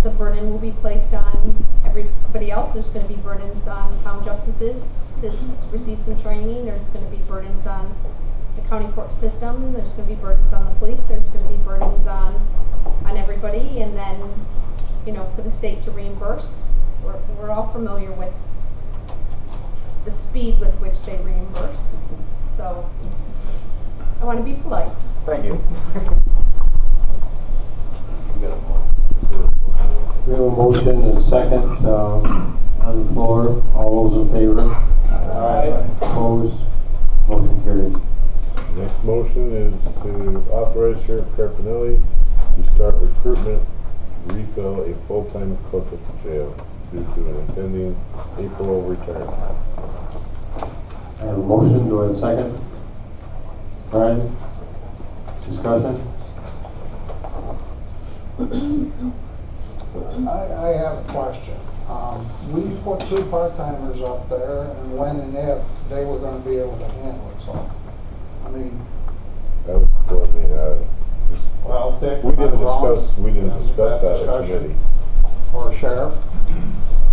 Speaker 7: the burden will be placed on everybody else. There's going to be burdens on town justices to receive some training. There's going to be burdens on the county court system. There's going to be burdens on the police. There's going to be burdens on everybody. And then, for the state to reimburse, we're all familiar with the speed with which they reimburse. So I want to be polite.
Speaker 5: Thank you.
Speaker 1: We have a motion and a second on the floor. All those in favor?
Speaker 5: Aye.
Speaker 1: Opposed? Motion carries.
Speaker 15: Next motion is to authorize Sheriff Carpinelli to start recruitment, refill a full-time cook at the jail due to an impending April retirement.
Speaker 1: I have a motion. Do I have a second? Brian? Discussion?
Speaker 10: I have a question. We put 2 part-timers up there, and when and if they were gonna be able to handle it, so, I mean,
Speaker 15: That was before me,
Speaker 10: well, Dick,
Speaker 15: we
Speaker 10: am I
Speaker 15: didn't
Speaker 10: wrong?
Speaker 15: discuss that at
Speaker 10: discussion?
Speaker 15: committee.
Speaker 10: Or sheriff?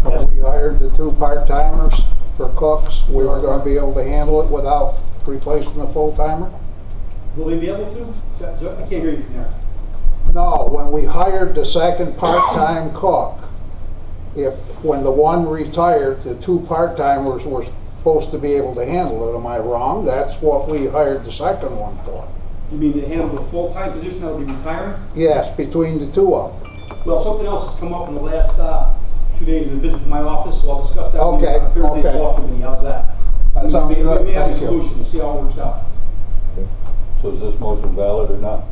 Speaker 10: When we hired the 2 part-timers for cooks, we were gonna be able to handle it without replacing the full-timer?
Speaker 16: Will they be able to? I can't hear you from there.
Speaker 10: No, when we hired the second part-time cook, when the one retired, the 2 part-timers were supposed to be able to handle it. Am I wrong? That's what we hired the second one for.
Speaker 16: You mean to handle the full-time position that will be retiring?
Speaker 10: Yes, between the 2 of them.
Speaker 16: Well, something else has come up in the last 2 days of the visit to my office, so I'll discuss that with you
Speaker 10: Okay,
Speaker 16: on Thursday's
Speaker 10: okay.
Speaker 16: law committee. How's that?
Speaker 10: That sounds good,
Speaker 16: We may have a
Speaker 10: thank you.
Speaker 16: solution, we'll see how it works out.
Speaker 5: So is this motion valid or not?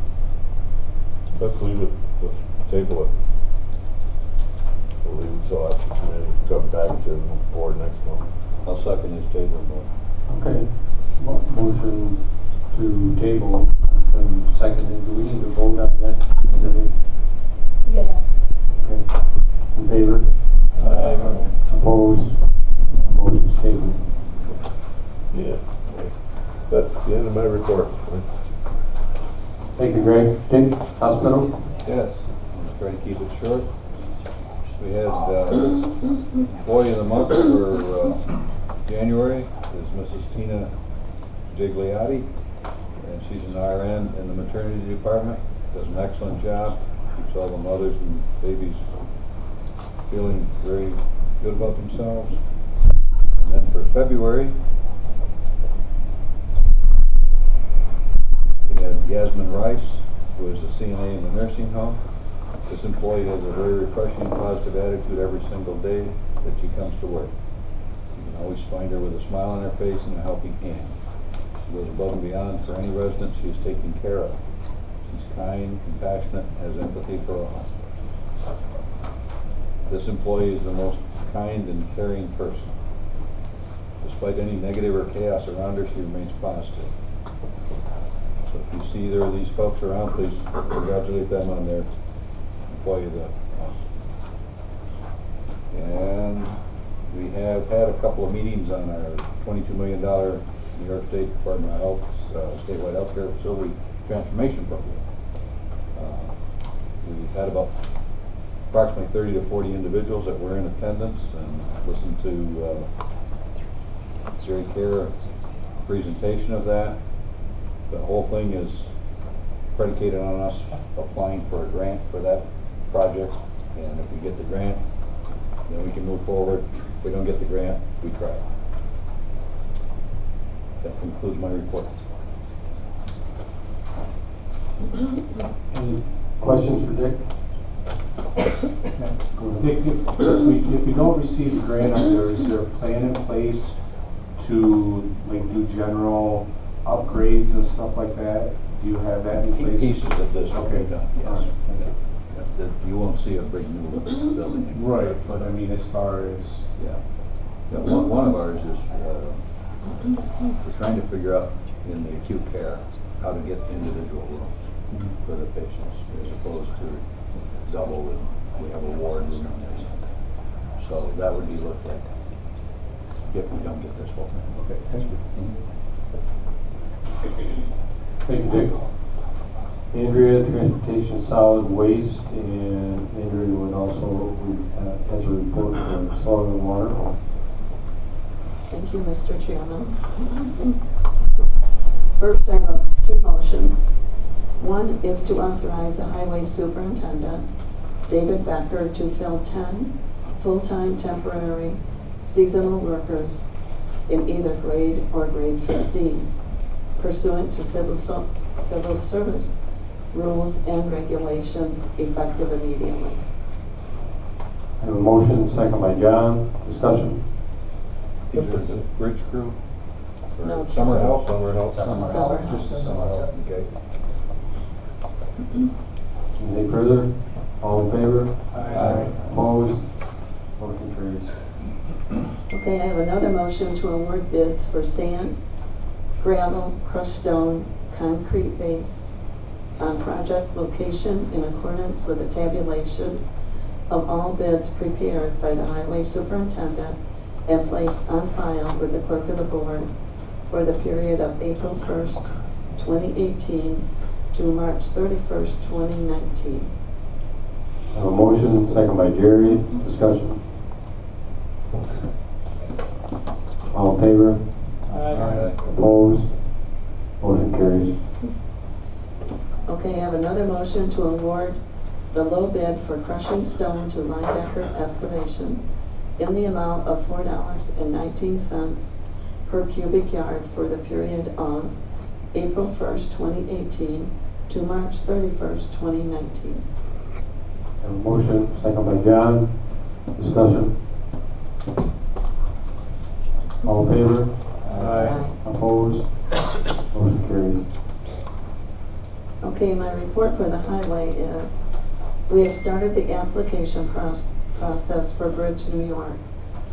Speaker 15: Let's leave it, let's table it. We'll leave it until after committee, come back to the board next month.
Speaker 5: I'll second his table motion.
Speaker 1: Okay. Motion to table and seconded. Do we need to vote on that?
Speaker 14: Yes.
Speaker 1: Okay. In favor?
Speaker 15: Aye.
Speaker 1: Opposed? Motion's tabled.
Speaker 15: Yeah. That's the end of my report.
Speaker 1: Thank you, Greg. Dick, hospital?
Speaker 5: Yes, I'm trying to keep it short. We had employee of the month for January is Mrs. Tina Gigliotti, and she's an RN in the maternity department. Does an excellent job, keeps all the mothers and babies feeling very good about themselves. And then for February, we had Yasmin Rice, who is a CNA in the nursing home. This employee has a very refreshing, positive attitude every single day that she comes to work. You can always find her with a smile on her face and a helping hand. She goes above and beyond for any resident she is taking care of. She's kind, compassionate, has empathy for all. This employee is the most kind and caring person. Despite any negative or chaos around her, she remains positive. So if you see either of these folks around, please congratulate them on their employee of the month. And we have had a couple of meetings on our $22 million New York State Department of Health statewide healthcare facility transformation program. We've had about approximately 30 to 40 individuals that were in attendance and listened to Jerry Kerr presentation of that. The whole thing is predicated on us applying for a grant for that project. And if we get the grant, then we can move forward. If we don't get the grant, we try. That concludes my report.
Speaker 1: Any questions for Dick?
Speaker 11: Dick, if we don't receive a grant out there, is there a plan in place to like do general upgrades and stuff like that? Do you have that in place?
Speaker 5: Pieces of this will be
Speaker 11: Okay.
Speaker 5: done, yes.
Speaker 11: All right.
Speaker 5: You won't see a big new building.
Speaker 11: Right, but I mean, as far as
Speaker 5: Yeah. One of ours is, we're trying to figure out in the acute care how to get individual rooms for the patients as opposed to double and we have a ward room and everything. So that would be looked at if we don't get this whole thing.
Speaker 11: okay, thank you.
Speaker 1: Thank you, Dick. Andrea, Transportation Solid Waste, and Andrea would also has a report for Soil and Water.
Speaker 17: Thank you, Mr. Chairman. First, I have 3 motions. One is to authorize the Highway Superintendent, David Becker, to fill 10 full-time temporary seasonal workers in either grade or grade 15, pursuant to civil service rules and regulations effective immediately.
Speaker 1: I have a motion, second by John. Discussion.
Speaker 5: Is it the bridge crew? Or
Speaker 17: No.
Speaker 5: Summer help?
Speaker 15: Summer help.
Speaker 17: Summer help.
Speaker 5: Just the summer help, okay.
Speaker 1: Any further? All in favor?
Speaker 5: Aye.
Speaker 1: Opposed? Motion carries.
Speaker 17: Okay, I have another motion to award bids for sand, gravel, crushed stone, concrete base on project location in accordance with the tabulation of all bids prepared by the Highway Superintendent and placed on file with the Clerk of the Board for the period of April 1st, 2018 to March 31st, 2019.
Speaker 1: I have a motion, second by Jerry. Discussion. All in favor?
Speaker 5: Aye.
Speaker 1: Opposed? Motion carries.
Speaker 17: Okay, I have another motion to award the low bid for crushing stone to Linebacker Excavation in the amount of $4.19 per cubic yard for the period of April 1st, 2018 to March 31st, 2019.
Speaker 1: I have a motion, second by John. Discussion. All in favor?
Speaker 17: Aye.
Speaker 1: Opposed? Motion carries.
Speaker 17: Okay, my report for the highway is, we have started the application process for Bridge New York.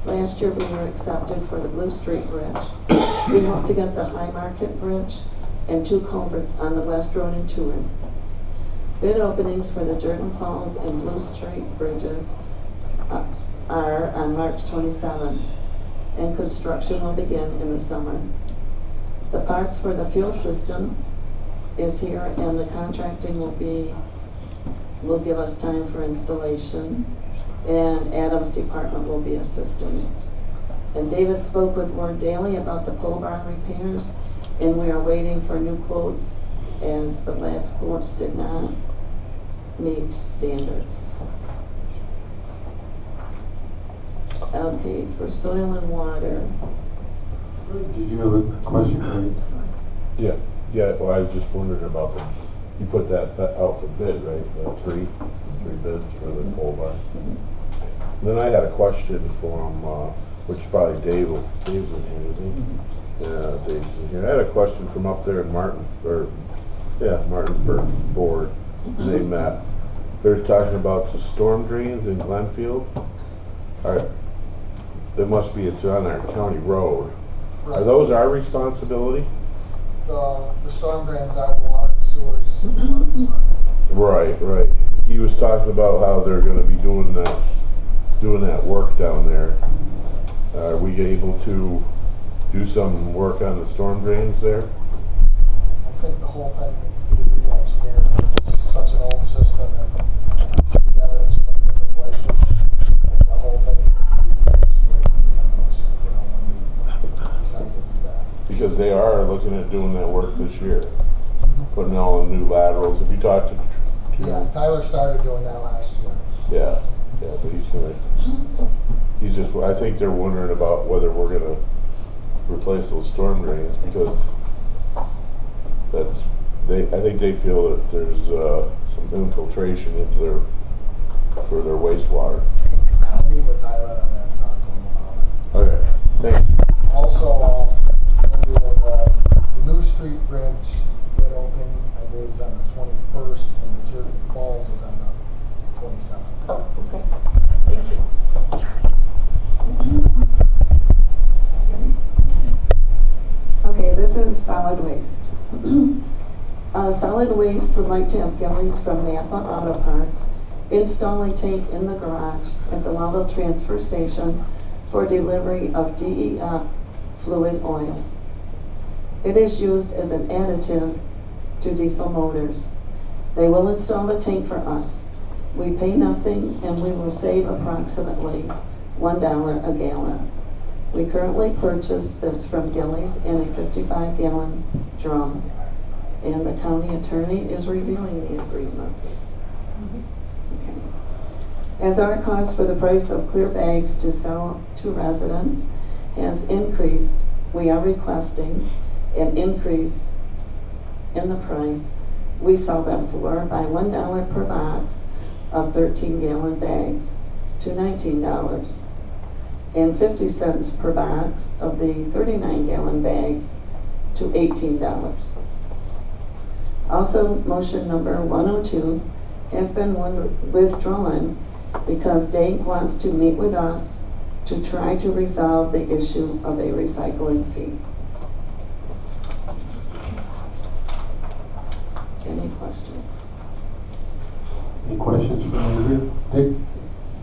Speaker 17: Last year we were accepted for the Blue Street Bridge. We hope to get the High Market Bridge and 2 culverts on the West Road in Turin. Bid openings for the Jordan Falls and Blue Street bridges are on March 27th, and construction will begin in the summer. The parts for the fuel system is here, and the contracting will give us time for installation, and Adam's department will be assisting. And David spoke with Ward Daly about the pole barn repairs, and we are waiting for new quotes as the last quotes did not meet standards. Okay, for soil and water.
Speaker 1: Did you have a question, Craig?
Speaker 17: Sorry.
Speaker 15: Yeah, well, I was just wondering about you put that out for bid, right? The three bids for the pole barn. Then I had a question from, which probably Dave's in here, isn't he? Yeah, Dave's in here. I had a question from up there in Martinsburg board. They met. They're talking about the storm drains in Glenfield. It's on our county road.
Speaker 18: Right.
Speaker 15: Are those our responsibility?
Speaker 18: The storm drains are the water and sewers.
Speaker 15: Right. He was talking about how they're gonna be doing that work down there. Are we able to do some work on the storm drains there?
Speaker 18: I think the whole thing needs to be re-engineered. It's such an old system and it's together in so many different places. The whole thing needs to be re-engineered when we decide to do that.
Speaker 15: Because they are looking at doing that work this year. putting all the new laterals. Have you talked to?
Speaker 18: Yeah, Tyler started doing that last year.
Speaker 15: Yeah, but he's just, I think they're wondering about whether we're gonna replace those storm drains because I think they feel that there's some infiltration into for their wastewater.
Speaker 18: I'll meet with Tyler on that and talk to him about it.
Speaker 15: Okay, thanks.
Speaker 18: Also, Andrea, the New Street Bridge bid opening, I believe, is on the 21st, and the Jordan Falls is on the 27th.
Speaker 17: Oh, okay. Thank you. Okay, this is solid waste. Solid waste would like to have Gillies from Napa Auto Parts install a tank in the garage at the Lowell Transfer Station for delivery of DEF fluid oil. It is used as an additive to diesel motors. They will install the tank for us. We pay nothing and we will save approximately $1 a gallon. We currently purchase this from Gillies in a 55-gallon drum, and the county attorney is reviewing the agreement. Okay. As our cost for the price of clear bags to sell to residents has increased, we are requesting an increase in the price we sell them for by $1 per box of 13-gallon bags to $19, and 50 cents per box of the 39-gallon bags to $18. Also, motion number 102 has been withdrawn because Dave wants to meet with us to try to resolve the issue of a recycling fee. Any questions?
Speaker 1: Any questions for Andrea?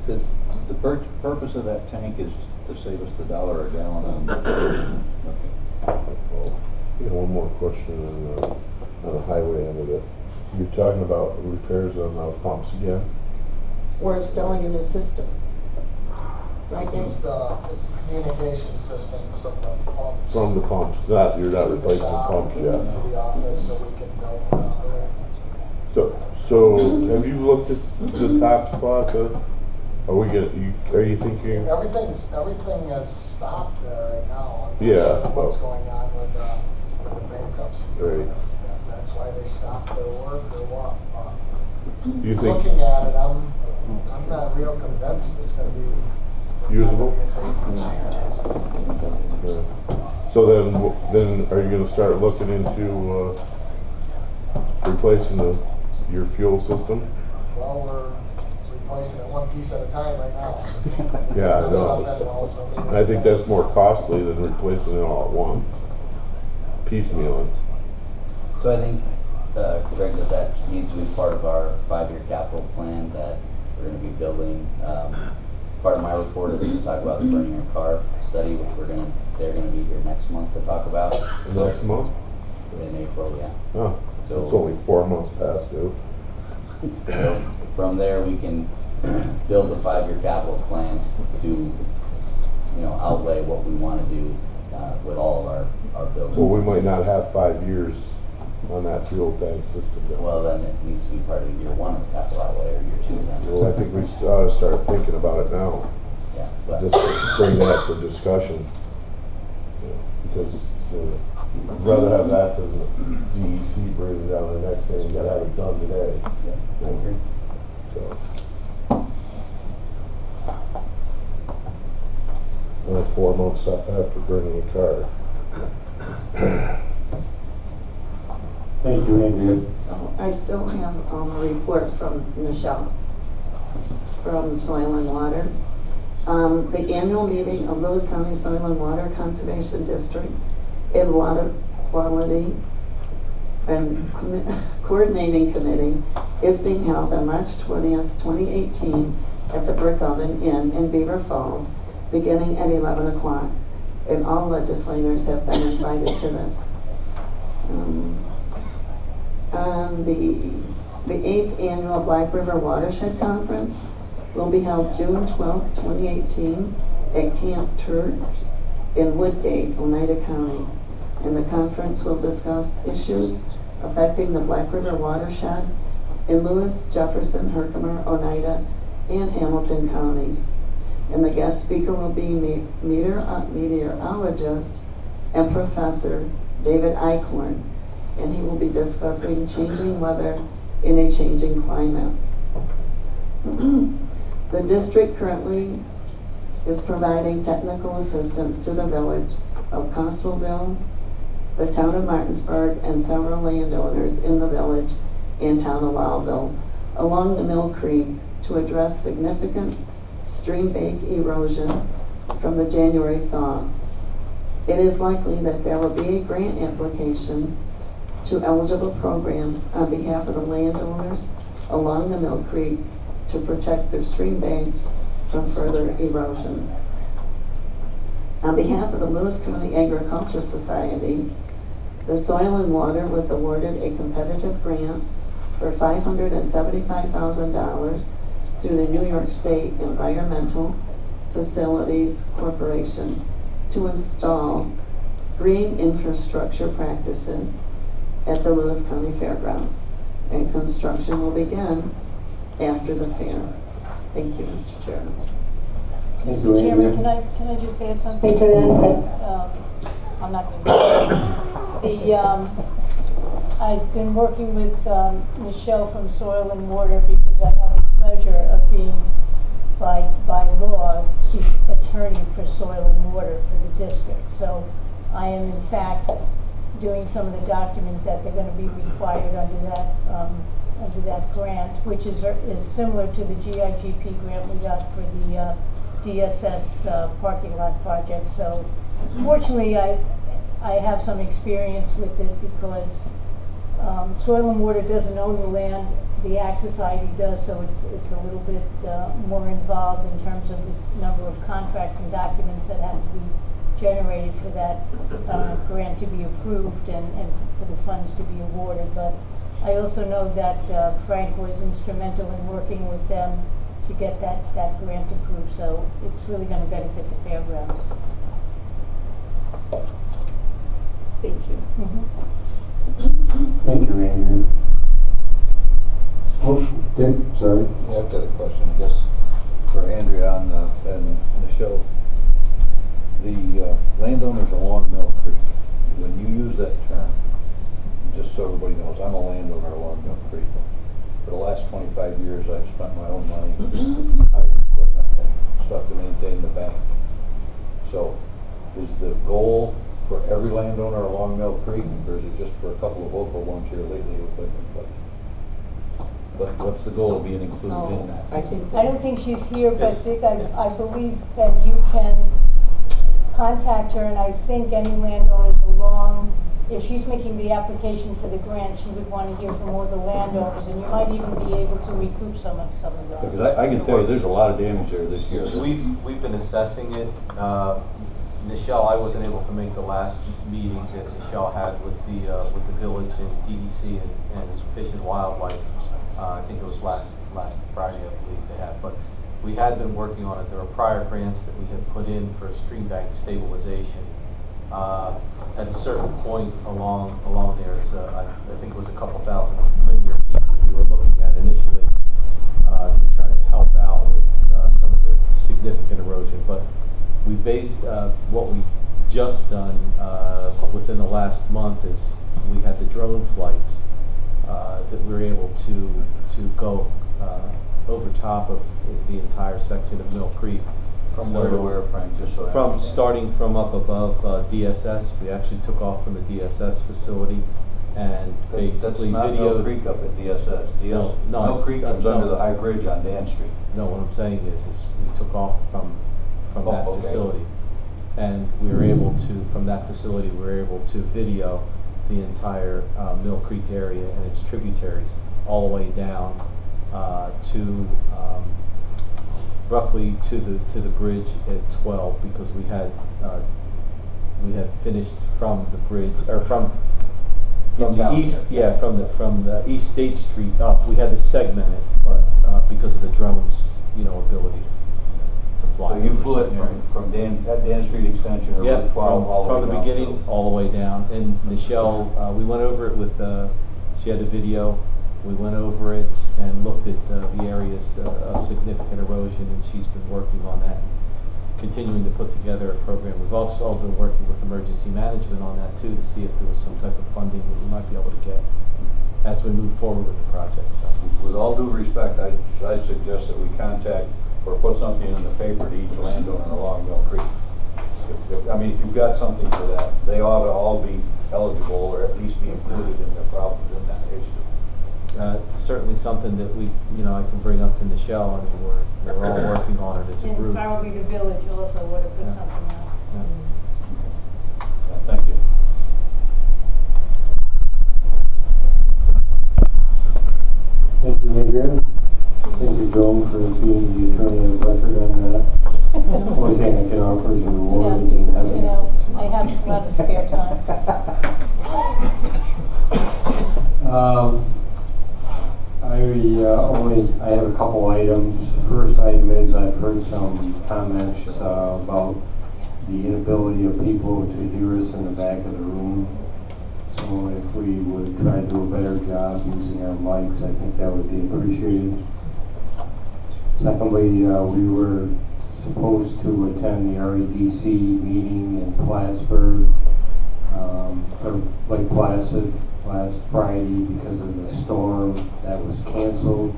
Speaker 1: Dick?
Speaker 5: The purpose of that tank is to save us the $1 a gallon on. Okay.
Speaker 15: One more question on the highway end of it. You're talking about repairs on those pumps again?
Speaker 17: We're installing a new system. Right, Dave?
Speaker 18: It's the communication system from the pumps.
Speaker 15: From the pumps, you're not replacing the pumps yet.
Speaker 18: To the office so we can build and operate.
Speaker 15: So have you looked at the top spots? Are you thinking?
Speaker 18: Everything is stopped there right now. I'm not
Speaker 15: Yeah.
Speaker 18: sure what's going on with the bankruptcy.
Speaker 15: Right.
Speaker 18: That's why they stopped their work or what.
Speaker 15: Do you think
Speaker 18: Looking at it, I'm not real convinced it's going to be
Speaker 15: usable?
Speaker 18: a safety issue.
Speaker 15: So then are you going to start looking into replacing your fuel system?
Speaker 18: Well, we're replacing it one piece at a time right now.
Speaker 15: Yeah, I know. And I think that's more costly than replacing it all at once. Piecemealing.
Speaker 19: So I think, Greg, that needs to be part of our 5-year capital plan that we're going to be building. Part of my report is to talk about the burning your car study, which they're going to be here next month to talk about.
Speaker 15: Next month?
Speaker 19: In April, yeah.
Speaker 15: Oh, so it's only 4 months past due.
Speaker 19: So from there, we can build a 5-year capital plan to, outlay what we want to do with all of our buildings.
Speaker 15: Well, we might not have 5 years on that fuel tank system.
Speaker 19: Well, then it needs to be part of year 1 of the capital outlay or year 2 then.
Speaker 15: Well, I think we ought to start thinking about it now.
Speaker 19: Yeah, but
Speaker 15: Just bring that for discussion. Because I'd rather have that than DEC bringing it down the next thing. You gotta have it done today.
Speaker 19: Yeah, I agree.
Speaker 15: So. 4 months after burning a car.
Speaker 1: Thank you, Andrea.
Speaker 17: I still have a report from Michelle from Soil and Water. The annual meeting of Lewis County Soil and Water Conservation District and Water Quality and Coordinating Committee is being held on March 20th, 2018 at the Brick Oven Inn in Beaver Falls, beginning at 11 o'clock. And all legislators have been invited to this. The 8th Annual Black River Watershed Conference will be held June 12th, 2018 at Camp Turk in Woodgate, Oneida County. And the conference will discuss issues affecting the Black River watershed in Lewis, Jefferson, Herkimer, Oneida, and Hamilton counties. And the guest speaker will be meteorologist and Professor David Eichhorn, and he will be discussing changing weather in a changing climate. The district currently is providing technical assistance to the village of Constable, the town of Martinsburg, and several landowners in the village and town of Lowville along the Mill Creek to address significant stream bank erosion from the January thaw. It is likely that there will be a grant application to eligible programs on behalf of the landowners along the Mill Creek to protect their stream banks from further erosion. On behalf of the Lewis County Agricultural Society, the Soil and Water was awarded a competitive grant for $575,000 through the New York State Environmental Facilities Corporation to install green infrastructure practices at the Lewis County Fairgrounds, and construction will begin after the fair. Thank you, Mr. Chairman.
Speaker 14: Mr. Chairman, can I just add something to that? I'm not going to. I've been working with Michelle from Soil and Water because I have the pleasure of being, by law, the attorney for Soil and Water for the district. So I am in fact doing some of the documents that they're going to be required under that grant, which is similar to the GIGP grant we got for the DSS parking lot project. So fortunately, I have some experience with it because Soil and Water doesn't own the land, the Ag Society does, so it's a little bit more involved in terms of the number of contracts and documents that have to be generated for that grant to be approved and for the funds to be awarded. But I also know that Frank was instrumental in working with them to get that grant approved, so it's really going to benefit the fairgrounds.
Speaker 17: Thank you.
Speaker 1: Thank you, Andrew. Oh, Dick, sorry.
Speaker 5: Yeah, I've got a question, I guess, for Andrea and Michelle. The landowners along Mill Creek, when you use that term, just so everybody knows, I'm a landowner along Mill Creek. For the last 25 years, I've spent my own money, hired equipment and stuff to maintain the bank. So, is the goal for every landowner along Mill Creek, or is it just for a couple of local ones here lately who put in place? But what's the goal of being included in that?
Speaker 17: I
Speaker 14: don't think she's here, but Dick, I believe that you can contact her, and I think any landowners along, if she's making the application for the grant, she would want to hear from all the landowners, and you might even be able to recoup some of those.
Speaker 5: Because I can tell you there's a lot of damage there this year.
Speaker 6: We've been assessing it. Michelle, I wasn't able to make the last meeting that Michelle had with the village and DEC and Fish and Wildlife. I think it was last Friday, I believe they had. But we had been working on it. There were prior grants that we had put in for stream bank stabilization. At a certain point along there, I think it was a couple thousand linear feet that we were looking at initially to try to help out with some of the significant erosion. But we based what we just done within the last month is we had the drone flights that we were able to go over top of the entire section of Mill Creek.
Speaker 5: From where to where, Frank? Just so
Speaker 6: from starting from up above DSS, we actually took off from the DSS facility and basically
Speaker 5: that's not
Speaker 6: videoed.
Speaker 5: Mill Creek up at DSS.
Speaker 6: No,
Speaker 5: Mill Creek comes under the high bridge on Dan Street.
Speaker 6: No, what I'm saying is we took off from that facility, and we were able to, from that facility, we were able to video the entire Mill Creek area and its tributaries all the way down to roughly to the bridge at 12, because we had finished from the bridge, or from the east, from the East State Street up. We had to segment it, but because of the drones, ability to fly.
Speaker 5: So you flew it from Dan Street Extension or Route 12 all the way
Speaker 6: from the
Speaker 5: down
Speaker 6: beginning all the way down. And Michelle, we went over it with She had a video. We went over it and looked at the areas of significant erosion, and she's been working on that, continuing to put together a program. We've also been working with emergency management on that too, to see if there was some type of funding that we might be able to get as we move forward with the project. So,
Speaker 5: with all due respect, I suggest that we contact or put something in the paper to each landowner along Mill Creek. I mean, if you've got something for that, they ought to all be eligible or at least be included in the problem in that issue.
Speaker 6: it's certainly something that we, I can bring up to Nichelle. I mean, we're all working on it as a
Speaker 14: And
Speaker 6: group.
Speaker 14: probably the village also would have put
Speaker 6: Yeah.
Speaker 14: something out.
Speaker 5: Thank you.
Speaker 1: Thank you, Adrian. Thank you, Joan, for being the attorney of record on that. Only thing I can offer is a reward.
Speaker 14: I have a lot of spare time.
Speaker 1: I have a couple items. First item is I've heard some comments about the inability of people to hear us in the back of the room. So if we would try to do a better job using our mics, I think that would be appreciated. Secondly, we were supposed to attend the REDC meeting in Plattsburgh, or Lake Placid, last Friday because of the storm. That was canceled.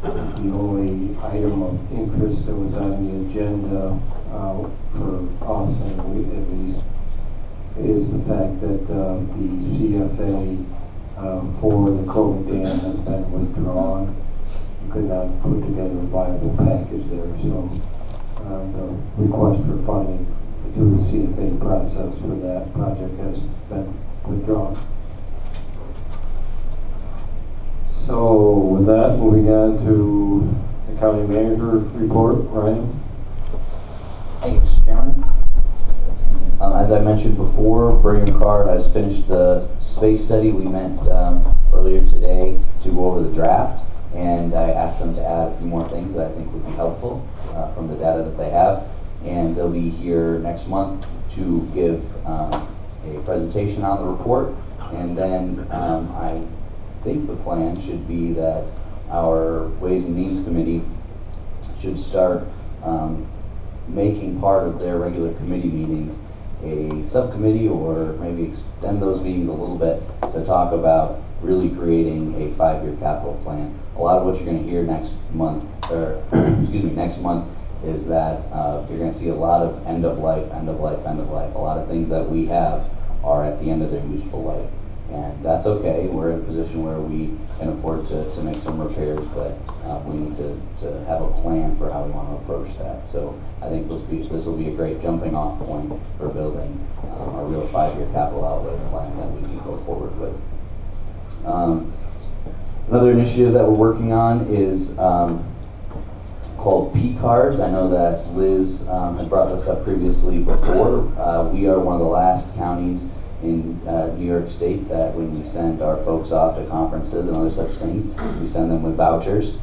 Speaker 1: The only item of interest that was on the agenda for us, and we at least, is the fact that the CFA for the Krogan Dam has been withdrawn. We could not put together a viable package there, so the request for funding through the CFA process for that project has been withdrawn. So with that, moving on to the county manager report, Ryan.
Speaker 19: Thank you, Mr. Chairman. As I mentioned before, Brigham Carr has finished the space study. We met earlier today to go over the draft, and I asked them to add a few more things that I think would be helpful from the data that they have. And they'll be here next month to give a presentation on the report. And then I think the plan should be that our Ways and Means Committee should start making part of their regular committee meetings a subcommittee, or maybe extend those meetings a little bit to talk about really creating a 5-year capital plan. A lot of what you're going to hear next month, or next month, is that you're going to see a lot of end of life. A lot of things that we have are at the end of their useful life. And that's okay. We're in a position where we can afford to make some repairs, but we need to have a plan for how we want to approach that. So I think this will be a great jumping off point for building a real 5-year capital outlay plan that we can go forward with. Another initiative that we're working on is called P-Cards. I know that Liz had brought this up previously before. We are one of the last counties in New York State that when we send our folks off to conferences and other such things, we send them with vouchers.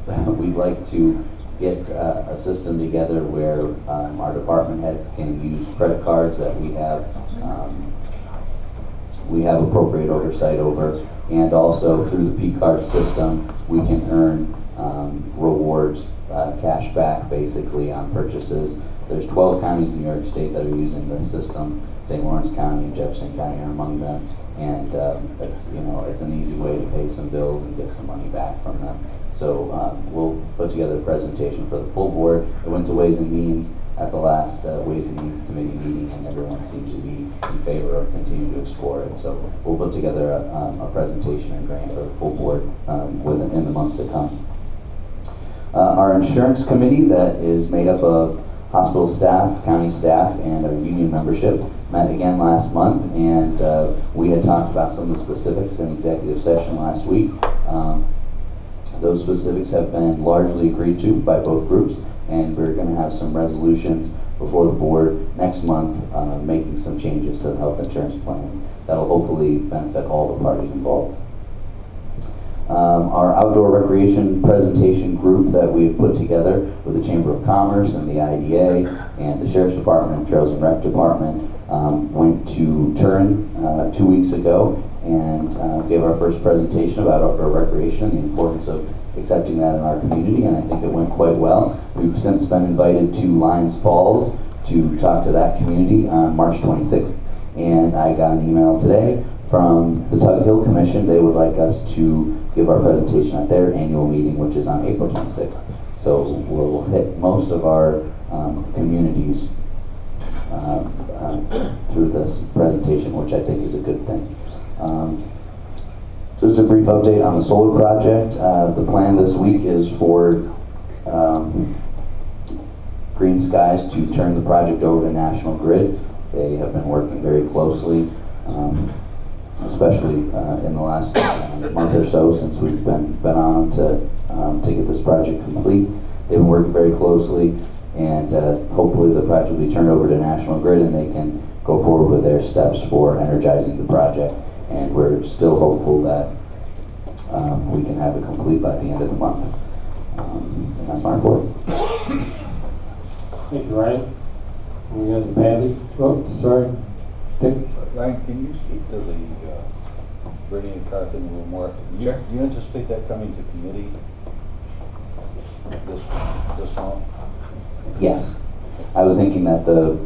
Speaker 19: We'd like to get a system together where our department heads can use credit cards that we have appropriate oversight over, and also through the P-Card system we can earn rewards, cash back basically on purchases. There's 12 counties in New York State that are using this system. St. Lawrence County and Jefferson County are among them, and it's an easy way to pay some bills and get some money back from them. So we'll put together a presentation for the full board. It went to Ways and Means at the last Ways and Means Committee meeting, and everyone seems to be in favor of continuing to explore it. So we'll put together a presentation and grant for the full board in the months to come. Our insurance committee, that is made up of hospital staff, county staff, and our union membership, met again last month, and we had talked about some of the specifics in executive session last week. Those specifics have been largely agreed to by both groups, and we're going to have some resolutions before the board next month making some changes to the health insurance plans that will hopefully benefit all the parties involved. Our outdoor recreation presentation group that we've put together with the Chamber of Commerce and the IDA and the Sheriff's Department, Trails and Rec Department, went to Turin 2 weeks ago and gave our first presentation about outdoor recreation and the importance of accepting that in our community, and I think it went quite well. We've since been invited to Lions Falls to talk to that community on March 26th, and I got an email today from the Tug Hill Commission. They would like us to give our presentation at their annual meeting, which is on April 26th. So we'll hit most of our communities through this presentation, which I think is a good thing. Just a brief update on the solar project. The plan this week is for Green Skies to turn the project over to National Grid. They have been working very closely, especially in the last month or so since we've been on to get this project complete. They've been working very closely, and hopefully the project will be turned over to National Grid and they can go forward with their steps for energizing the project. And we're still hopeful that we can have it complete by the end of the month. And that's my report.
Speaker 1: Thank you, Ryan. We have Patty. Oh, sorry. Dick?
Speaker 5: Ryan, can you speak to the Brittany and car thing a little more? Sure. Do you anticipate that coming to committee this month?
Speaker 19: Yes. I was thinking that the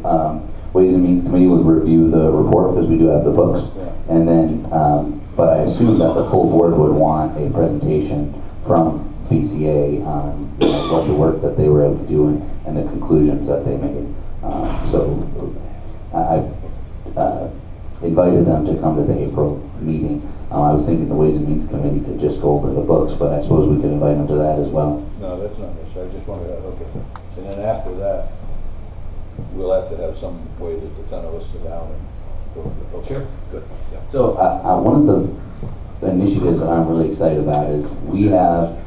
Speaker 19: Ways and Means Committee would review the report because we do have the books.
Speaker 5: Yeah.
Speaker 19: And then, but I assume that the full board would want a presentation from BCA on what the work that they were able to do and the conclusions that they made. So I invited them to come to the April meeting. I was thinking the Ways and Means Committee could just go over the books, but I suppose we could invite them to that as well.
Speaker 5: No, that's not necessary. I just wanted to, okay. And then after that, we'll have to have some way that the 10 of us sit down and go over the book. Sure. Good. Yeah.
Speaker 19: So one of the initiatives that I'm really excited about is we have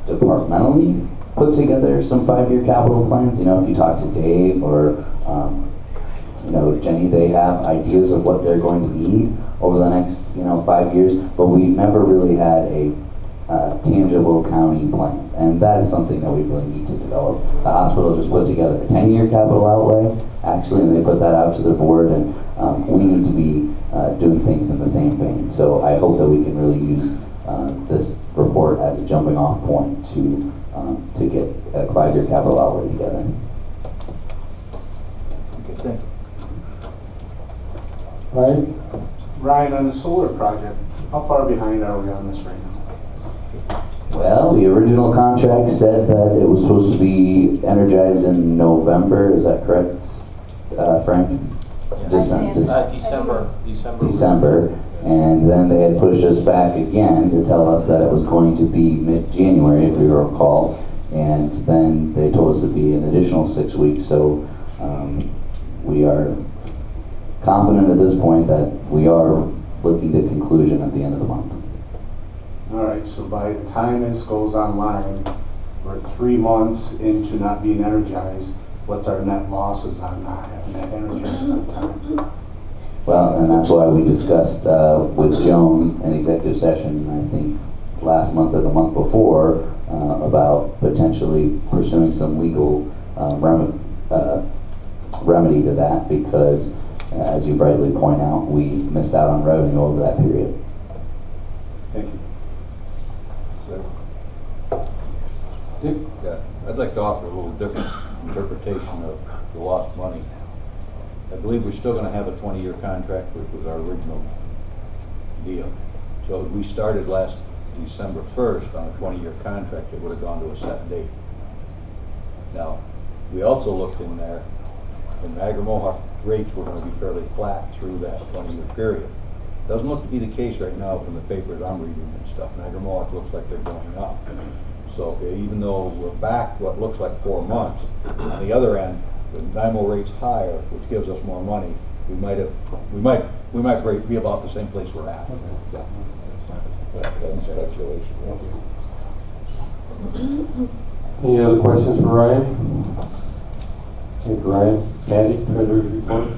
Speaker 19: departmentally put together some 5-year capital plans. You know, if you talk to Dave or Jenny, they have ideas of what they're going to need over the next 5 years, but we've never really had a tangible county plan, and that is something that we really need to develop. The hospital just put together a 10-year capital outlay, actually, and they put that out to the board, and we need to be doing things in the same vein. So I hope that we can really use this report as a jumping off point to get a 5-year capital outlay together.
Speaker 5: Okay, thank you.
Speaker 20: Ryan, on the solar project, how far behind are we on this right now?
Speaker 19: Well, the original contract said that it was supposed to be energized in November. Is that correct, Frank? December. And then they had pushed us back again to tell us that it was going to be mid-January, if we recall. And then they told us it'd be an additional 6 weeks. So we are confident at this point that we are looking to conclusion at the end of the month.
Speaker 20: All right, so by the time this goes online, we're 3 months into not being energized. What's our net losses on not having that energized on time?
Speaker 19: Well, and that's why we discussed with Joan in executive session, I think last month or the month before, about potentially pursuing some legal remedy to that, because as you rightly point out, we missed out on revenue over that period.
Speaker 20: Thank you.
Speaker 5: Yeah, I'd like to offer a little different interpretation of the lost money. I believe we're still going to have a 20-year contract, which was our original deal. So we started last December 1st on a 20-year contract. It would have gone to a set date. Now, we also looked in there, and Niagara Mohawk rates were going to be fairly flat through that 20-year period. Doesn't look to be the case right now from the papers I'm reading and stuff. Niagara Mohawk looks like they're going up. So even though we're back what looks like 4 months, on the other end, the NIMO rate's higher, which gives us more money. We might be about the same place we're at. Yeah.
Speaker 15: That's speculation.
Speaker 1: Any other questions for Ryan? Thank you, Ryan. Patty, Treasurer's report.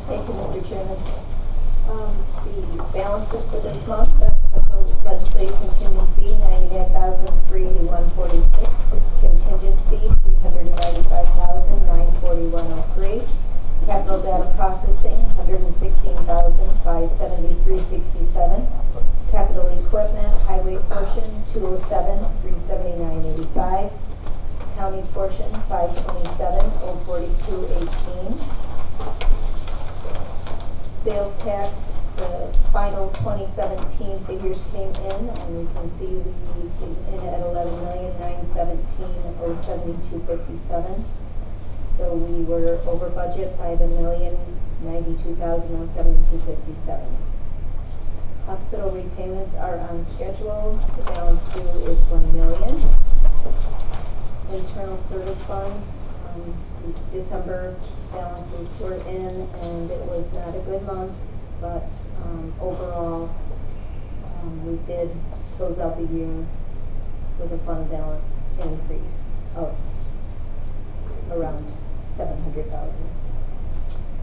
Speaker 21: Thank you, Mr. Chairman. The balances for this month are special legislative contingency, $99,003,146. Contingency, $395,941.03. Capital Hospital data processing, $116,573.67. Capital equipment, highway portion, $207,379.85. County portion, $527,042.18. Sales tax, the final 2017 figures came in, and we can see we came in at $11,917,072.57. So we were over budget by the $1,092,072.57. Hospital repayments are on schedule. The balance due is $1 million. Internal service fund, December balances were in, and it was not a good month, but overall, we did close out the year with a fund balance increase of around $700,000.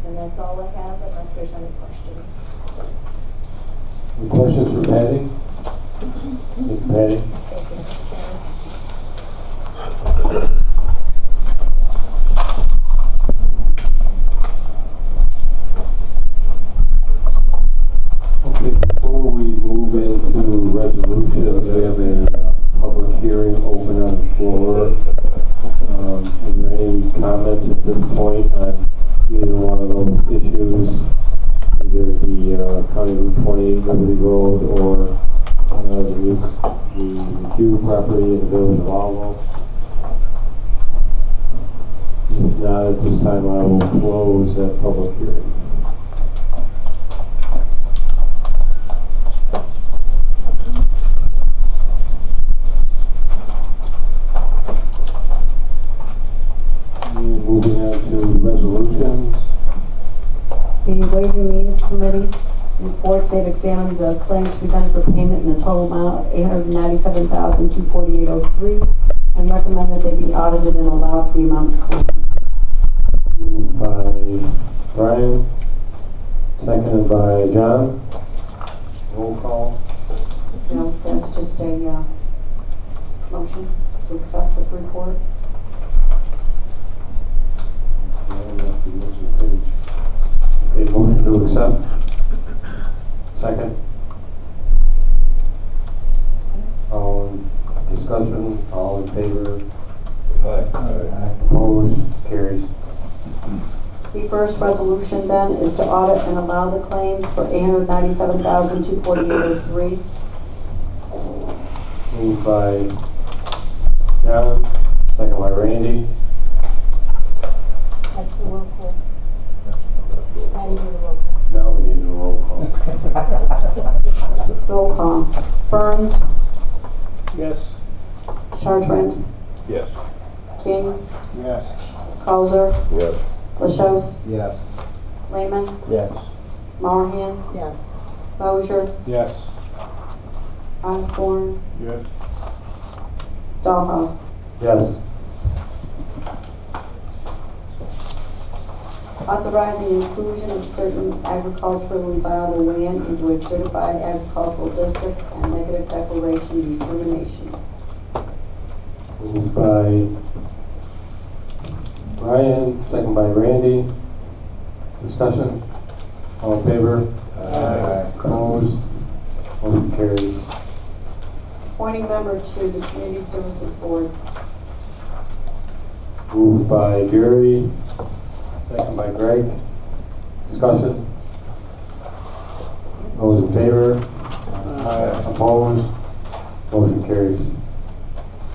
Speaker 21: And that's all I have, unless there's any questions.
Speaker 1: Any questions for Patty? Thank you, Patty.
Speaker 21: Thank you, Mr. Chairman.
Speaker 1: Okay, before we move into resolutions, we have a public hearing open on the floor. Is there any comments at this point on either one of those issues, either the County Route 28 Liberty Road or the Hugh property in the village of Alamo? If not, at this time I will close that public hearing. Moving on to resolutions.
Speaker 2: The Ways and Means Committee reports they've examined the claims presented for payment in the total amount of $897,248.03 and recommend that they be audited and allowed for the amounts claimed.
Speaker 1: Moved by Brian, seconded by John. Roll call.
Speaker 2: No, that's just a motion to accept the report.
Speaker 1: Okay, motion to accept. Second. All in discussion, all in favor?
Speaker 5: Aye.
Speaker 1: Opposed? Carries.
Speaker 2: The first resolution then is to audit and allow the claims for $897,248.03.
Speaker 1: Moved by John, second by Randy.
Speaker 14: That's the roll call. Now you do the roll call.
Speaker 1: Now we need a roll call.
Speaker 2: Roll call. Burns,
Speaker 13: Yes.
Speaker 2: Chartrand,
Speaker 5: Yes.
Speaker 2: King,
Speaker 10: Yes.
Speaker 2: Causer,
Speaker 15: Yes.
Speaker 2: LaChose,
Speaker 8: Yes.
Speaker 2: Lehman,
Speaker 8: Yes.
Speaker 2: Mowerhand,
Speaker 17: Yes.
Speaker 2: Mosier,
Speaker 10: Yes.
Speaker 2: Osborne,
Speaker 10: Yes.
Speaker 2: Dahlhoff.
Speaker 1: Yes.
Speaker 2: Authorizing inclusion of certain agriculturally viable land into a certified agricultural district and negative declaration determination.
Speaker 1: Moved by Brian, second by Randy. Discussion? All in favor?
Speaker 5: Aye.
Speaker 1: Opposed? Motion carries.
Speaker 2: Appointing member to the Community Services Board.
Speaker 1: Moved by Gary, second by Greg. Discussion? Those in favor? Opposed? Motion carries.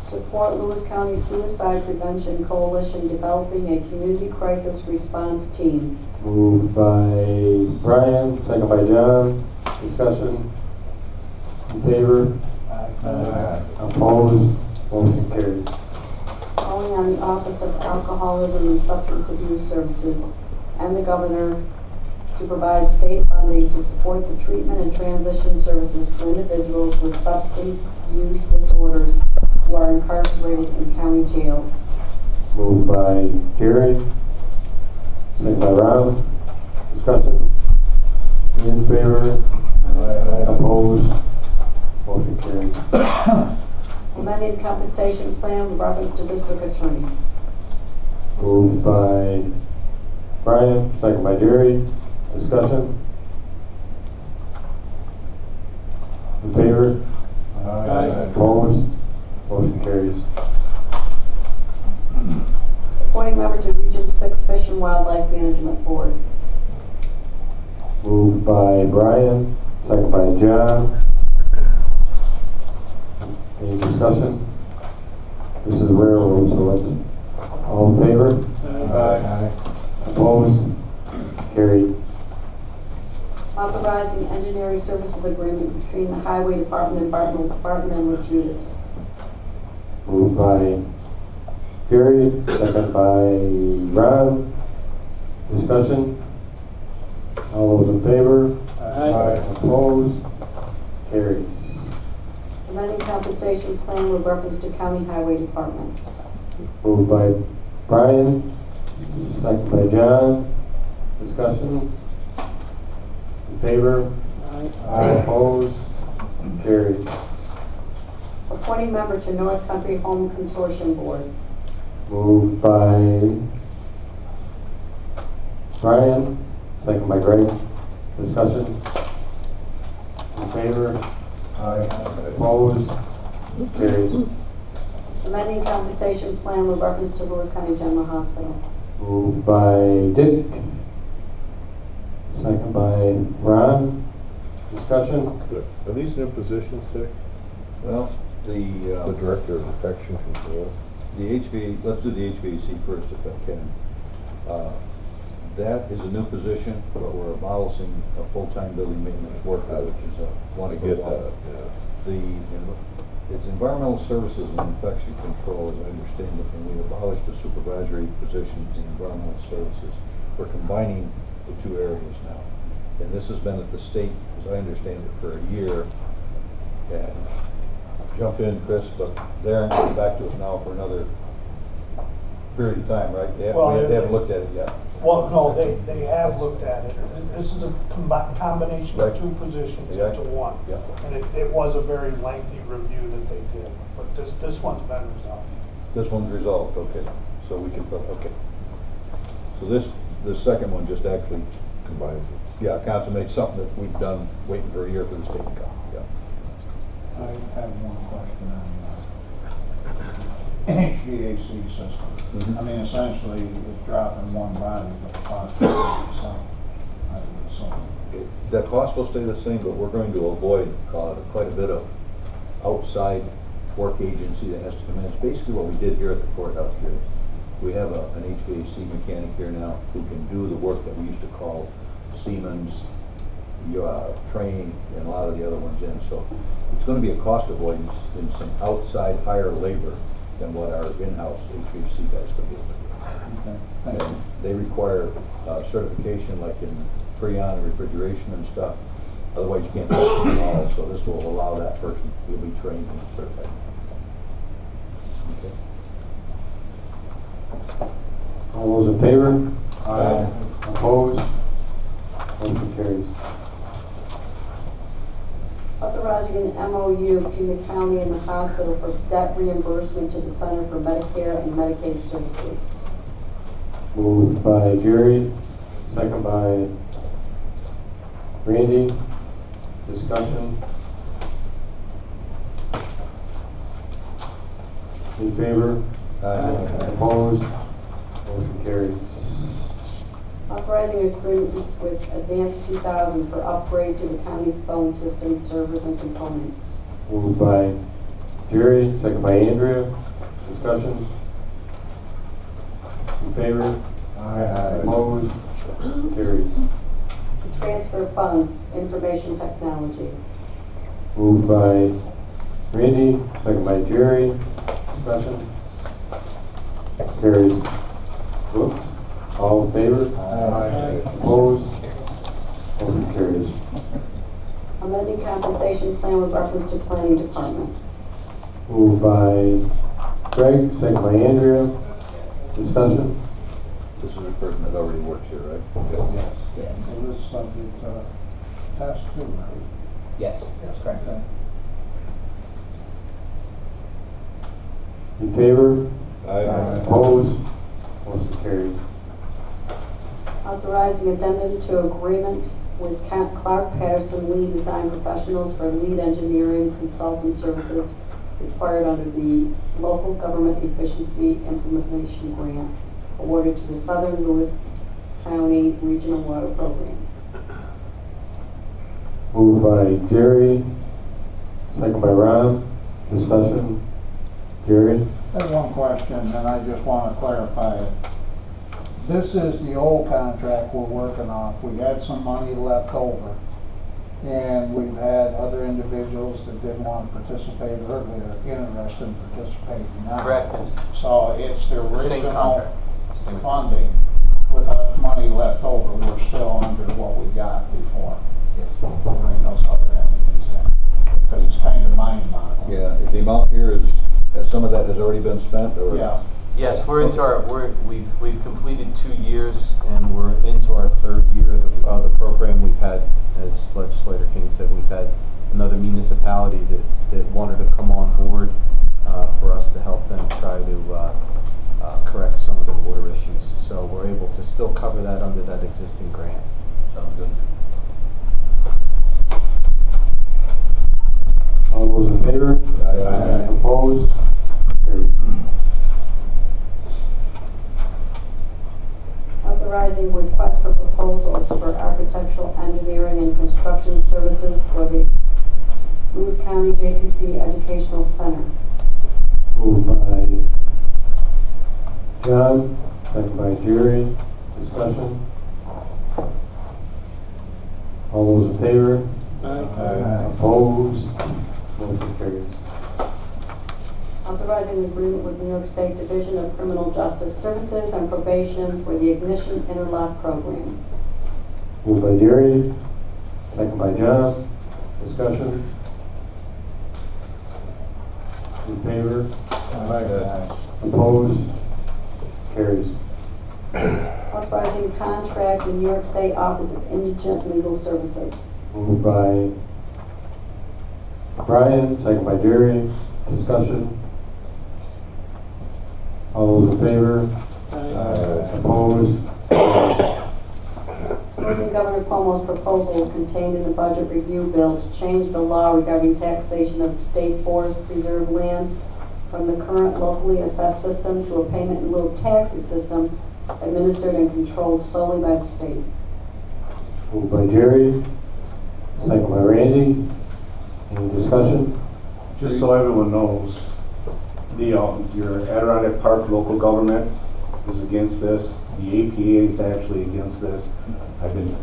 Speaker 2: Support Lewis County Suicide Prevention Coalition developing a community crisis response team.
Speaker 1: Moved by Brian, second by John. Discussion? In favor? Opposed? Motion carries.
Speaker 2: Calling on the Office of Alcoholism and Substance Abuse Services and the Governor to provide state funding to support the treatment and transition services to individuals with substance use disorders who are incarcerated in county jails.
Speaker 1: Moved by Gary, second by Ron. Discussion? In favor? Opposed? Motion carries.
Speaker 2: Amended compensation plan with reference to district attorney.
Speaker 1: Moved by Brian, second by Jerry. Discussion? In favor?
Speaker 16: Aye.
Speaker 1: Opposed? Motion carries.
Speaker 2: Appointing member to Region 6 Fish and Wildlife Management Board.
Speaker 1: Moved by Brian, second by John. Any discussion? This is railroad, so let's, all in favor?
Speaker 16: Aye.
Speaker 1: Opposed? Carried.
Speaker 2: Authorizing engineering services agreement between the Highway Department and Barton Department and Legislators.
Speaker 1: Moved by Jerry, second by Ron. Discussion? All those in favor?
Speaker 16: Aye.
Speaker 1: Opposed? Carries.
Speaker 2: Amending compensation plan with reference to County Highway Department.
Speaker 1: Moved by Brian, second by John. Discussion? In favor? Opposed? Carried.
Speaker 2: Appointing member to North Country Home Consortium Board.
Speaker 1: Moved by Brian, second by Greg. Discussion? In favor? Opposed? Carries.
Speaker 2: Amending compensation plan with reference to Lewis County General Hospital.
Speaker 1: Moved by Dick, second by Ron. Discussion?
Speaker 15: Are these new positions, Dick?
Speaker 5: Well,
Speaker 15: The Director of Infection Control.
Speaker 5: the HVAC, let's do the HVAC first if I can. That is a new position, but we're abolishing a full-time building maintenance worker, which is a
Speaker 15: Want to
Speaker 5: one
Speaker 15: get
Speaker 5: for
Speaker 15: that,
Speaker 5: one. It's environmental services and infection control, as I understand it, and we abolished a supervisory position in environmental services. We're combining the two areas now. And this has been at the state, as I understand it, for a year. And jump in, Chris, but Darren comes back to us now for another period of time, right? They haven't looked at it yet.
Speaker 3: Well, no, they have looked at it. This is a combination of two positions
Speaker 5: Yeah.
Speaker 3: into one.
Speaker 5: Yeah.
Speaker 3: And it was a very lengthy review that they did, but this one's been resolved.
Speaker 5: This one's resolved, okay. So we can, okay. So this second one just actually
Speaker 15: Combined.
Speaker 5: yeah, consummates something that we've done, waiting for a year for the state to come, yeah.
Speaker 10: I have one question on HVAC system.
Speaker 5: Mhm.
Speaker 10: I mean, essentially, it's dropping one body, but the cost is the same. I would assume.
Speaker 5: The cost will stay the same, but we're going to avoid quite a bit of outside work agency that has to come in. It's basically what we did here at the courthouse, Jay. We have an HVAC mechanic here now who can do the work that we used to call Siemens, Train, and a lot of the other ones in. So it's going to be a cost avoidance in some outside higher labor than what our in-house HVAC guys can do.
Speaker 10: Okay, thank you.
Speaker 5: And they require certification like in Freon and refrigeration and stuff. Otherwise you can't touch them at all. So this will allow that person to be trained and certified. Okay.
Speaker 1: All those in favor?
Speaker 5: Aye.
Speaker 1: Opposed? Motion carries.
Speaker 2: Authorizing an MOU between the county and the hospital for debt reimbursement to the Center for Medicare and Medicaid Services.
Speaker 1: Moved by Jerry, second by Randy. Discussion? In favor? Opposed? Motion carries.
Speaker 2: Authorizing agreement with Advanced 2000 for upgrade to the county's phone system, servers, and components.
Speaker 1: Moved by Jerry, second by Andrea. Discussion? In favor? Opposed? Carries.
Speaker 2: To transfer funds, information technology.
Speaker 1: Moved by Randy, second by Jerry. Discussion? Carries. Whoops. All in favor? Opposed? Motion carries.
Speaker 2: Amending compensation plan with reference to planning department.
Speaker 1: Moved by Greg, second by Andrea. Discussion?
Speaker 5: This is a person that already works here, right?
Speaker 10: Yes.
Speaker 19: Yes.
Speaker 10: So this is subject to task two, right?
Speaker 19: Yes, correct.
Speaker 10: Okay.
Speaker 1: In favor?
Speaker 5: Aye.
Speaker 1: Opposed? Motion carried.
Speaker 2: Authorizing addendum to agreement with Clark Patterson Lead Design Professionals for lead engineering consultant services required under the Local Government Efficiency Implementation Grant awarded to the Southern Lewis County Regional Water Program.
Speaker 4: Moved by Jerry, second by Ron. Discussion. Jerry?
Speaker 3: I have one question, and I just want to clarify it. This is the old contract we're working off. We had some money left over, and we've had other individuals that didn't want to participate earlier, interested in participating now.
Speaker 6: Correct.
Speaker 3: So it's the
Speaker 6: It's the same
Speaker 3: original
Speaker 6: contract. Same.
Speaker 3: funding. Without money left over, we're still under what we got before.
Speaker 6: Yes.
Speaker 3: Bring those other entities in, because it's kind of mind-boggling.
Speaker 5: Yeah, the amount here is, some of that has already been spent, or?
Speaker 3: Yeah.
Speaker 6: Yes, we're into our, we've completed 2 years and we're into our 3rd year of the program. We've had, as Legislator King said, we've had another municipality that wanted to come on board for us to help them try to correct some of the water issues. So we're able to still cover that under that existing grant.
Speaker 5: Sounds good.
Speaker 4: All those in favor?
Speaker 5: Aye.
Speaker 4: Opposed? Carried.
Speaker 2: Authorizing request for proposals for architectural, engineering, and construction services for the Lewis County JCC Educational Center.
Speaker 4: Moved by John, second by Jerry. Discussion. All those in favor?
Speaker 13: Aye.
Speaker 4: Opposed? Motion carries.
Speaker 2: Authorizing agreement with New York State Division of Criminal Justice Services and probation for the Ignition Interlock Program.
Speaker 4: Moved by Jerry, second by John. Discussion. In favor? Opposed? Carries.
Speaker 2: Authorizing contract with New York State Office of Indigent Legal Services.
Speaker 4: Moved by Brian, second by Jerry. Discussion. All those in favor? Opposed?
Speaker 2: Urging Governor Cuomo's proposal contained in the budget review bill to change the law regarding taxation of state forest preserve lands from the current locally assessed system to a payment in lieu of taxes system administered and controlled solely by the state.
Speaker 4: Moved by Jerry, second by Randy. Any discussion?
Speaker 11: Just so everyone knows, your Adirondack Park local government is against this. The APA is actually against this. I've been,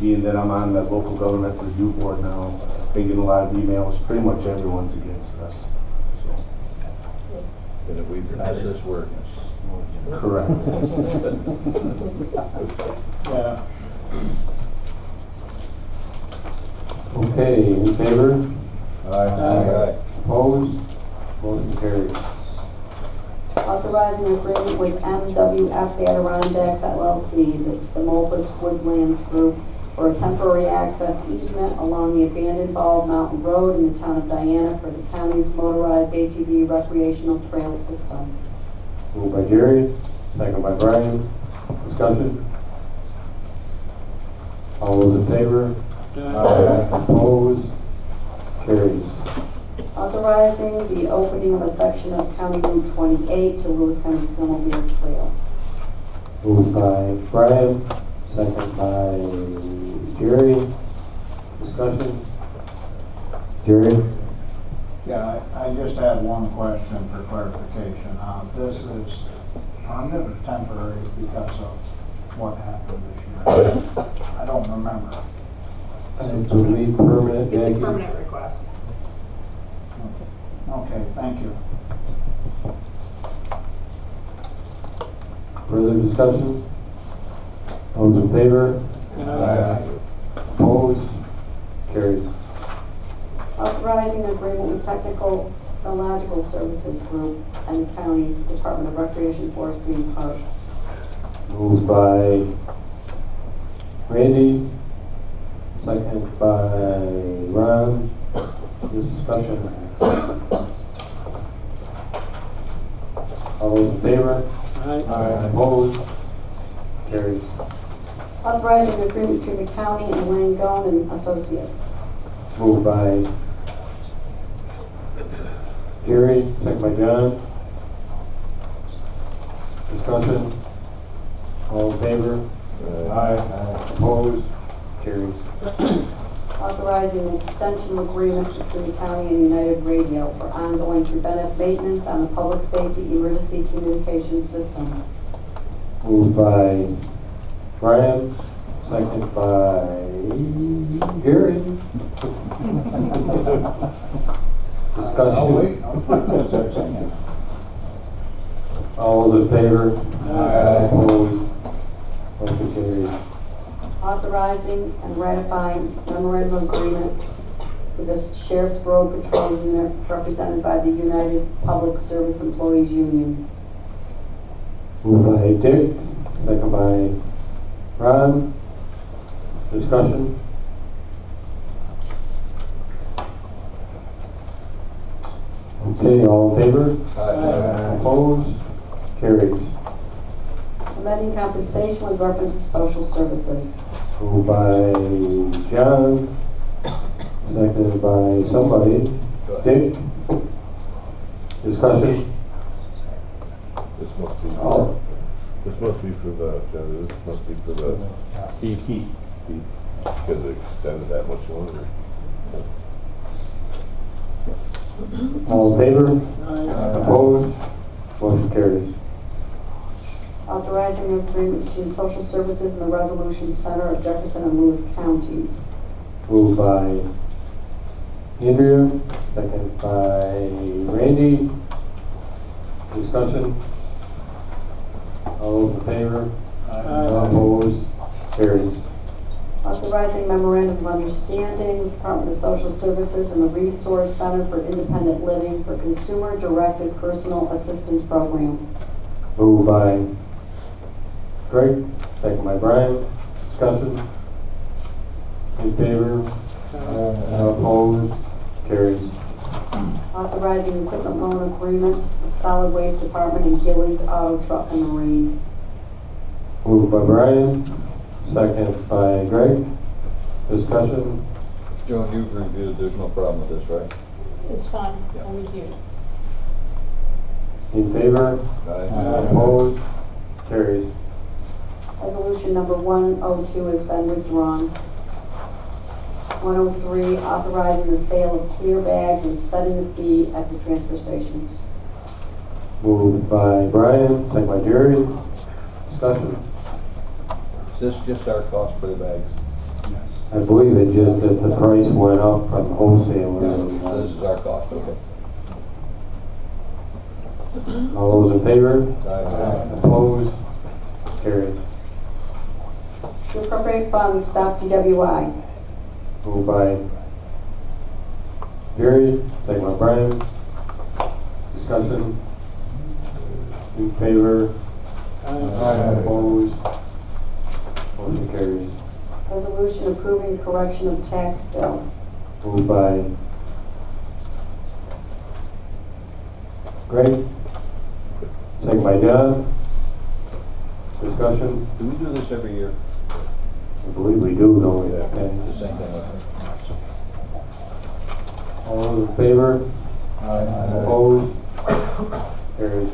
Speaker 11: being that I'm on the local government review board now, been getting a lot of emails. Pretty much everyone's against this.
Speaker 5: And if we pass this, we're against it.
Speaker 11: Correct.
Speaker 3: Yeah.
Speaker 4: Okay, in favor?
Speaker 5: Aye.
Speaker 4: Opposed? Motion carries.
Speaker 2: Authorizing agreement with MWF Adirondacks LLC, that's the Mulpus Woodlands Group, for a temporary access easement along the abandoned Bald Mountain Road in the town of Diana for the county's motorized ATV recreational trail system.
Speaker 4: Moved by Jerry, second by Brian. Discussion? All those in favor? Opposed? Carries.
Speaker 2: Authorizing the opening of a section of County Route 28 to Lewis County Snowmobile Trail.
Speaker 4: Moved by Brian, second by Jerry. Discussion? Jerry?
Speaker 3: Yeah, I just had one question for clarification. This is permanent or temporary because of what happened this year? I don't remember.
Speaker 4: I believe permanent,
Speaker 12: It's a
Speaker 4: Jackie?
Speaker 12: permanent request.
Speaker 3: Okay, thank you.
Speaker 4: Further discussion? All those in favor? Opposed? Carries.
Speaker 2: Authorizing agreement with Technological Services Group and the County Department of Recreation, Forestry, and Parks.
Speaker 4: Moved by Randy, second by Ron. Discussion. All those in favor?
Speaker 13: Aye.
Speaker 4: Opposed? Carries.
Speaker 2: Authorizing an agreement between the county and Langone and Associates.
Speaker 4: Moved by Jerry, second by John. Discussion? All in favor? Aye. Opposed? Carries.
Speaker 2: Authorizing an extension agreement between the county and United Radio for ongoing preventive maintenance on the public safety emergency communication system.
Speaker 4: Moved by Brian, second by Jerry. Discussion? All those in favor? Aye. Opposed? Motion carries.
Speaker 2: Authorizing and ratifying memorandum agreement with the Sheriff's Road Patrol Unit represented by the United Public Service Employees Union.
Speaker 4: Moved by Dick, second by Ron. Discussion? Okay, all in favor?
Speaker 5: Aye.
Speaker 4: Opposed? Carries.
Speaker 2: Amending compensation with reference to social services.
Speaker 4: Moved by John, seconded by somebody. Dick? Discussion?
Speaker 15: This must be,
Speaker 4: All.
Speaker 15: this must be for the, this must be for the
Speaker 5: Heat.
Speaker 15: because it extended that much longer.
Speaker 4: All in favor? Opposed? Motion carries.
Speaker 2: Authorizing an agreement between social services and the Resolution Center of Jefferson and Lewis counties.
Speaker 4: Moved by Andrea, second by Randy. Discussion? All those in favor? Opposed? Carries.
Speaker 2: Authorizing memorandum of understanding, Department of Social Services and the Resource Center for Independent Living for Consumer-Directed Personal Assistance Program.
Speaker 4: Moved by Greg, second by Brian. Discussion? In favor? Opposed? Carries.
Speaker 2: Authorizing equipment loan agreement with Solid Waste Department and Gillies Auto Truck and Marine.
Speaker 4: Moved by Brian, second by Greg. Discussion?
Speaker 5: Joan, you've reviewed, there's no problem with this, right?
Speaker 14: It's fine,
Speaker 5: Yeah.
Speaker 14: I reviewed.
Speaker 4: In favor?
Speaker 5: Aye.
Speaker 4: Opposed? Carries.
Speaker 2: Resolution number 102 has been withdrawn. 103, authorizing the sale of clear bags and setting the fee at the transfer stations.
Speaker 4: Moved by Brian, second by Jerry. Discussion?
Speaker 5: Is this just our cost for the bags?
Speaker 4: I believe it just that the price went up from wholesale.
Speaker 5: So this is our cost, okay.
Speaker 4: All those in favor?
Speaker 5: Aye.
Speaker 4: Opposed? Carried.
Speaker 2: To appropriate funds, stop DWI.
Speaker 4: Moved by Jerry, second by Brian. Discussion? In favor? Opposed? Motion carries.
Speaker 2: Resolution approving correction of tax bill.
Speaker 4: Moved by Greg, second by John. Discussion?
Speaker 5: Do we do this every year?
Speaker 4: I believe we do, don't we? Okay.
Speaker 5: The same thing, okay.
Speaker 4: All those in favor? Opposed? Carries.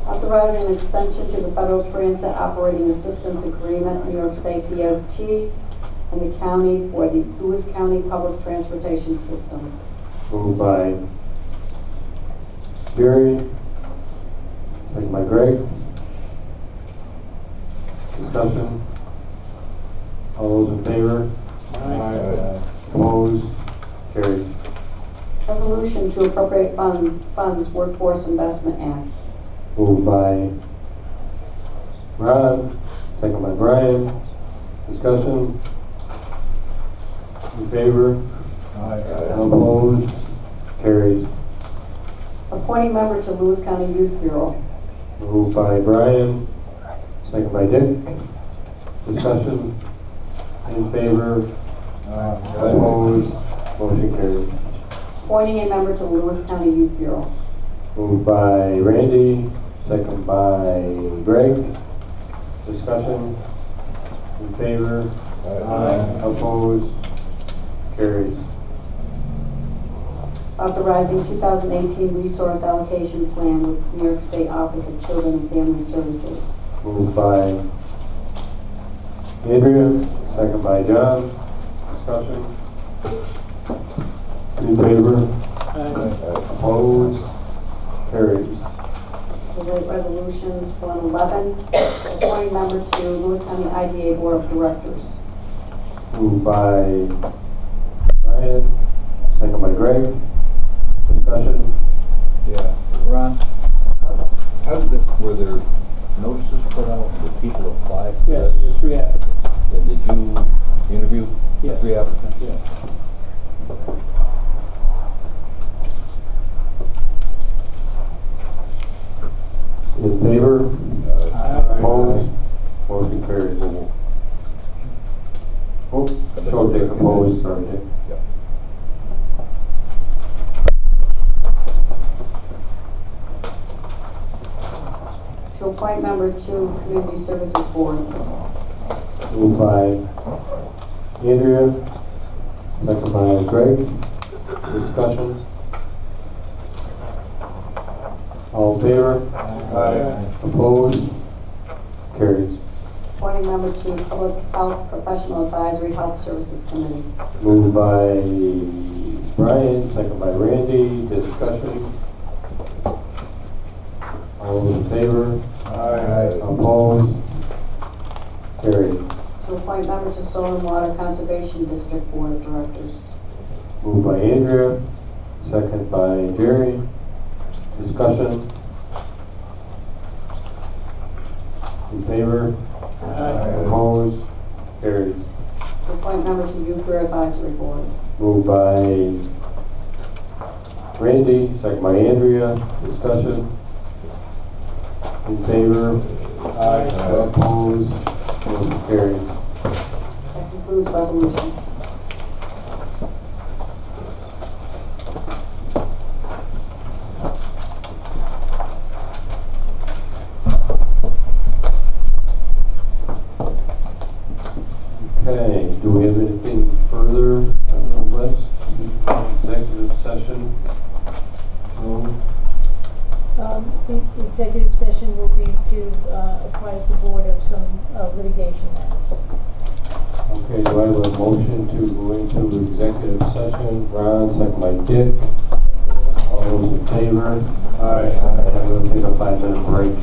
Speaker 2: Authorizing an extension to the Federal Transit Operating Assistance Agreement, New York State DOT, and the county for the Lewis County Public Transportation System.
Speaker 4: Moved by Jerry, second by Greg. Discussion? All those in favor? Opposed? Carried.
Speaker 2: Resolution to appropriate funds Workforce Investment Act.
Speaker 4: Moved by Ron, second by Brian. Discussion? In favor? Opposed? Carried.
Speaker 2: Appointing member to Lewis County Youth Bureau.
Speaker 4: Moved by Brian, second by Dick. Discussion? In favor? Opposed? Motion carried.
Speaker 2: Appointing a member to Lewis County Youth Bureau.
Speaker 4: Moved by Randy, second by Greg. Discussion? In favor? Opposed? Carried.
Speaker 2: Authorizing 2018 resource allocation plan with New York State Office of Children and Family Services.
Speaker 4: Moved by Andrea, second by John. Discussion? In favor? Opposed? Carried.
Speaker 2: Relate resolutions 111, appointing member to Lewis County IDA Board of Directors.
Speaker 4: Moved by Brian, second by Greg. Discussion?
Speaker 5: Yeah, Ron, how did this, were there notices put out, did people apply for
Speaker 13: Yes,
Speaker 5: this?
Speaker 13: there's 3 applicants.
Speaker 5: And did you interview the
Speaker 13: Yes.
Speaker 5: 3 applicants?
Speaker 13: Yes.
Speaker 4: In favor? Opposed? Motion carries. Oh, so take opposed, sorry, Dick.
Speaker 5: Yep.
Speaker 2: To appoint member to Community Services Board.
Speaker 4: Moved by Andrea, second by Greg. Discussion? All in favor? Opposed? Carries.
Speaker 2: Appointing member to Public Health Professional Advisory Health Services Committee.
Speaker 4: Moved by Brian, second by Randy. Discussion? All those in favor? Opposed? Carried.
Speaker 2: To appoint member to Soil and Water Conservation District Board of Directors.
Speaker 4: Moved by Andrea, second by Jerry. Discussion? In favor? Opposed? Carried.
Speaker 2: To appoint member to Youth Career Advisory Board.
Speaker 4: Moved by Randy, second by Andrea. Discussion? In favor? Opposed? Motion carried.
Speaker 2: That concludes resolution.
Speaker 4: Okay, do we have anything further on the list? Executive session? No?
Speaker 14: The executive session will be to apprise the board of some litigation matters.
Speaker 4: Okay, do I have a motion to go into executive session? Ron, second by Dick. All those in favor? Aye. I'm going to take a 5-minute break.